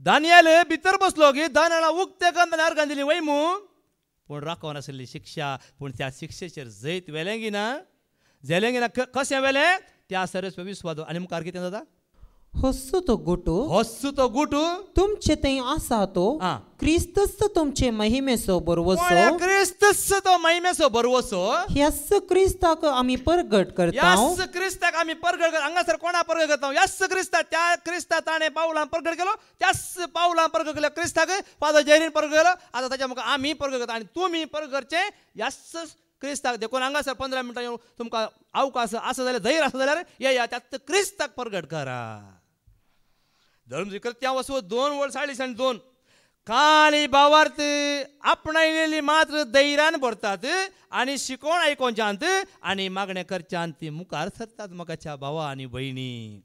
दानियल भितर बसलो की दानियेला उक्ते गंधान अर्घां दिली वय मू, पूण राखोन आसली शिक्षा. पूण त्या शिक्षेचेर जैत वेलें गिना, जेलें गिना. कशें वेलें त्या सरस्व विस्वाद. आनी मुखार कितें जाता? हस्सू तो गुटू तुमचे थंय आसा तो क्रिस्तच तुमचे महिमेचो बरवसो. क्रिस्तच तो महिमेचो बरवसो. ह्याच क्रिस्ताक आमी परगट करता. क्रिस्ताक आमी परगट करता. हांगासर कोणा परगट करता? यास क्रिस्ता. त्या क्रिस्ता ताणें पावलां परगट केलो. त्याच पावलां परगट केल्या क्रिस्ताक फादर जेरीन परगट केलो. आतां ताच्या मुखार आमी परगट करता. आनी तुमी परगट करचें यास क्रिस्ताक. देखून हांगासर 15 मिनटां येवन तुमकां अवकाश आसा जाल्यार धैर्य आसा जाल्यार येया त्याच क्रिस्ताक परगट करा. धर्म त्या वस्तू 2 वर्स 2 काळी भावार्थ आपणायलेली मात्र धैर्यान भरतात आणि शिकोण आयकोनच्यांत आणि मागणे करच्यांत ती मुखार सरतात. म्हाकाच्या भावा आनी भयणी,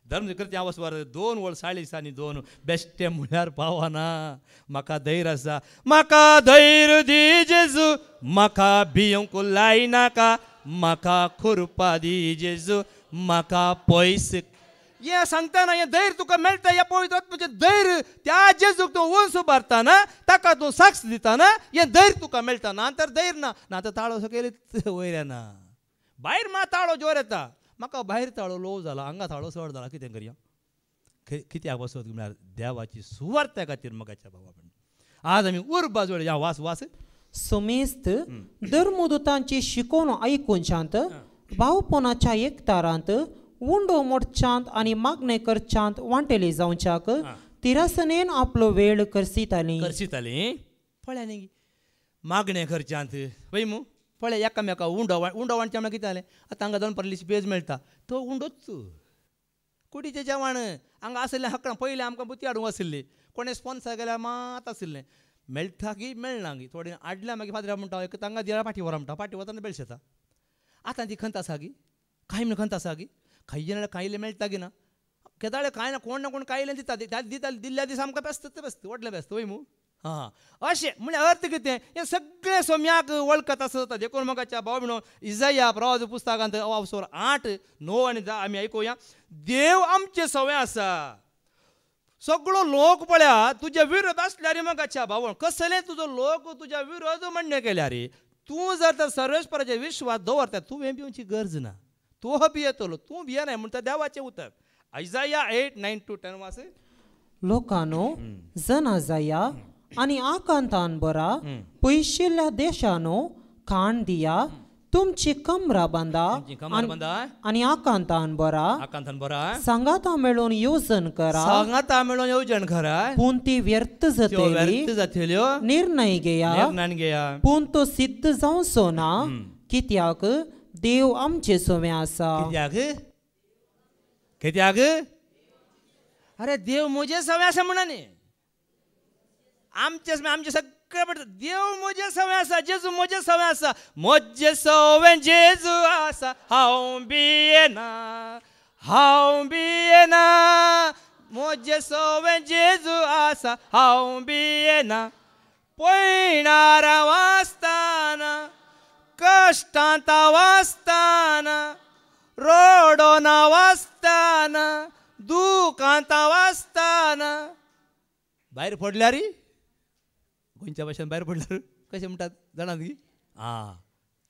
धर्म त्या वस्तूवर 2 वर्स 2 बेश्टे म्हळ्यार पावना. म्हाका धैर्य आसा. म्हाका धैर्य दी जेजू, म्हाका भियोंक लायनाका. म्हाका खुरपा दी जेजू, म्हाका पयस. हे सांगताना हे धैर्य तुका मेळटा. हे पवित्र आत्म्याचें धैर्य त्या जेजूक तूं वंस भरताना ताका तूं साक्ष दिताना हे धैर्य तुका मेळटा. ना तर धैर्य ना तर ताळो सकयल वयर येना. भायर मा ताळो जोर येता. म्हाका भायर ताळो लो जाला, हांगा ताळो चड जाला. कितें करया? कित्याक वचत म्हळ्यार देवाची सुवार्ते खातीर. म्हाकाच्या भावा आज आमी उर्बा जोड या वास सुमेस्त धर्मदूतांची शिकोवण आयकुनच्यांत भावपणाच्या एकतारांत उंडो मोडच्यांत आनी मागणे करच्यांत वांटेली जावच्याक तिरासनेन आपलो वेळ करसिताली. पळय न्ही मागणे करच्यांत वय मू पळय एकामेका उंडो वांटच्या म्हळ्यार कितें जालें? आतां हांगा 2 परलीस पेज मेळटा तो उंडोच कुडीचें जेवण हांगा आसलें हक्कां. पयलीं आमकां बुती हाडूंक आसली, कोणें स्पॉन्सर केल्यार मात आसलें. मेळटा की मेळना की थोडें आडल्या मागीर फादरा म्हणटा एक तांगा दियार पाटी व्हरा म्हणटा. पाटी वतना बेळश येता. आतां ती खंत आसा की कांय म्हण खंत आसा की खायले कायले मेळटा की ना केदाळे कांय ना कोण ना कोण कायले दिता. दिल्ल्या दिसा आमकां बेस्त व्हडलें बेस्त वय मू. हां अशें म्हणजे अर्थ कितें? हें सगळें सोम्याक वळखत आसता. देखून म्हाकाच्या भाव म्हणून इजाया प्रवाद पुस्तकांत 8:9 आनी 10 आमी आयकुया. देव आमचे सवय आसा. सगळो लोक पळया तुजे विरोध आसल्यार म्हाकाच्या भाव कसलें तुजो लोक तुज्या विरोध म्हणणें केल्यार तूं जर तर सर्वेस्पराचेर विश्वास दवरता तुवें भिवची गरज ना. तो भियेतलो, तूं भियेनाय म्हणटा देवाचें उतर. इजाया 8:9-10 वास. लोकांनो जना जाया आनी आकांतान बरा पयशिल्ल्या देशानो खाण दिया. तुमची कमरा बांदा आनी आकांतान बरा सांगाता मेळून येवजण करा. पूण ती व्यर्थ जातल्यो निर्णय घेया. पूण तो सिद्ध जावचो ना. कित्याक देव आमचे सोमे आसा. कित्याक अरे देव म्हजे सवय आसा म्हणा न्ही. आमचे सगळे पडटा. देव म्हजे सवय आसा. जेजू म्हजे सवय आसा. म्हजे सवय जेजू आसा. हांव भियेना. म्हजे सवय जेजू आसा. हांव भियेना. पयणार वाचताना कश्टांत वाचताना रोडोन वाचताना दुखांत वाचताना भायर पडल्यार गोंयच्या भाशेन भायर पडल्यार कशें म्हणटात जाणात की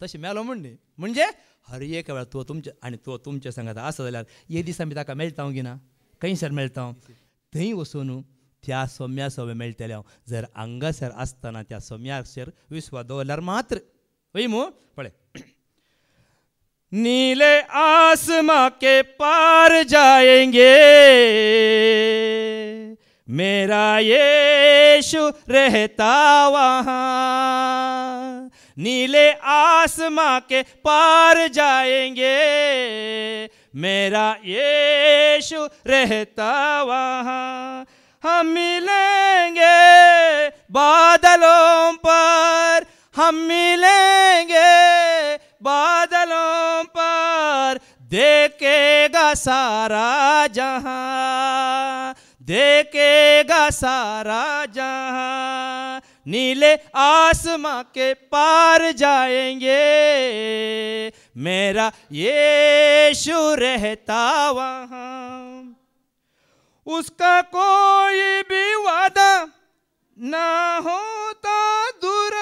तशें मेलो म्हणणे. म्हणजे हर एक वेळा तो तुमचे आनी तो तुमचे सांगात आसा जाल्यार हे दिसा आमी ताका मेळटा की ना खंयसर मेळटा थंय वचून त्या सोम्या सवय मेळटले. जर हांगासर आसतना त्या सोम्याचेर विश्वास दवरल्यार मात्र वही मो पढ़े. नीले आसमां के पार जाएंगे मेरा यीशु रहता वहाँ, नीले आसमां के पार जाएंगे, मेरा यीशु रहता वहाँ। हम मिलेंगे बादलों पर, हम मिलेंगे बादलों पर, देखेगा सारा जहां, देखेगा सारा जहां, नीले आसमां के पार जाएंगे, मेरा यीशु रहता वहाँ। उसका कोई भी वादा ना होता दूर,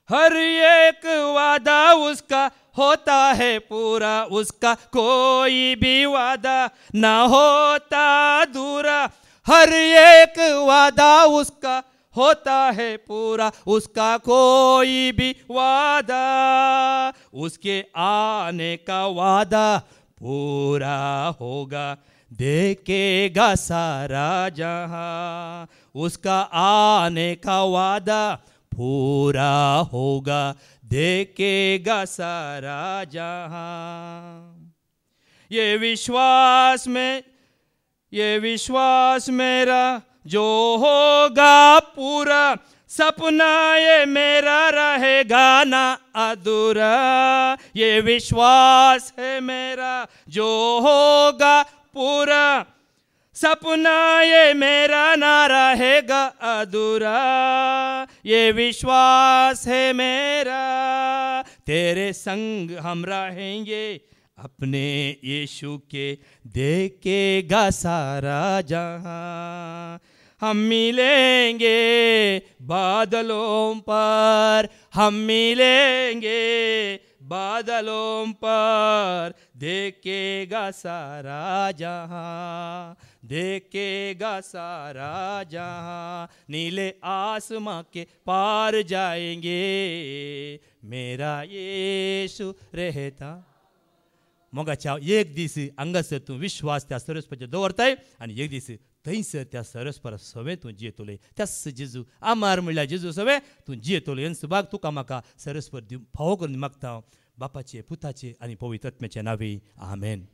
हर एक वादा उसका होता है पूरा, उसका कोई भी वादा ना होता दूरा, हर एक वादा उसका होता है पूरा, उसका कोई भी वादा, उसके आने का वादा पूरा होगा, देखेगा सारा जहां, उसका आने का वादा पूरा होगा, देखेगा सारा जहां। ये विश्वास मेरा जो होगा पूरा, सपना ये मेरा रहेगा ना अधूरा, ये विश्वास है मेरा जो होगा पूरा, सपना ये मेरा ना रहेगा अधूरा, ये विश्वास है मेरा, तेरे संग हम रहेंगे अपने यीशु के, देखेगा सारा जहां। हम मिलेंगे बादलों पर, हम मिलेंगे बादलों पर, देखेगा सारा जहां, देखेगा सारा जहां, नीले आसमां के पार जाएंगे, मेरा यीशु रहता। मग एक दीस हांगासर तूं विश्वास त्या सरस्वतीचेर दवरताय आनी एक दीस थंयसर त्या सरस्परा सवे तूं जियेतोले, त्याच जेजू आमार म्हणल्यार जेजू सवे तूं जियेतोले। हे सुभाग तुका म्हाका सरस्पर दिव फावो करून मागता, बापाचे पुताचे आनी पवित्र आत्म्याचे नांवे आमेन।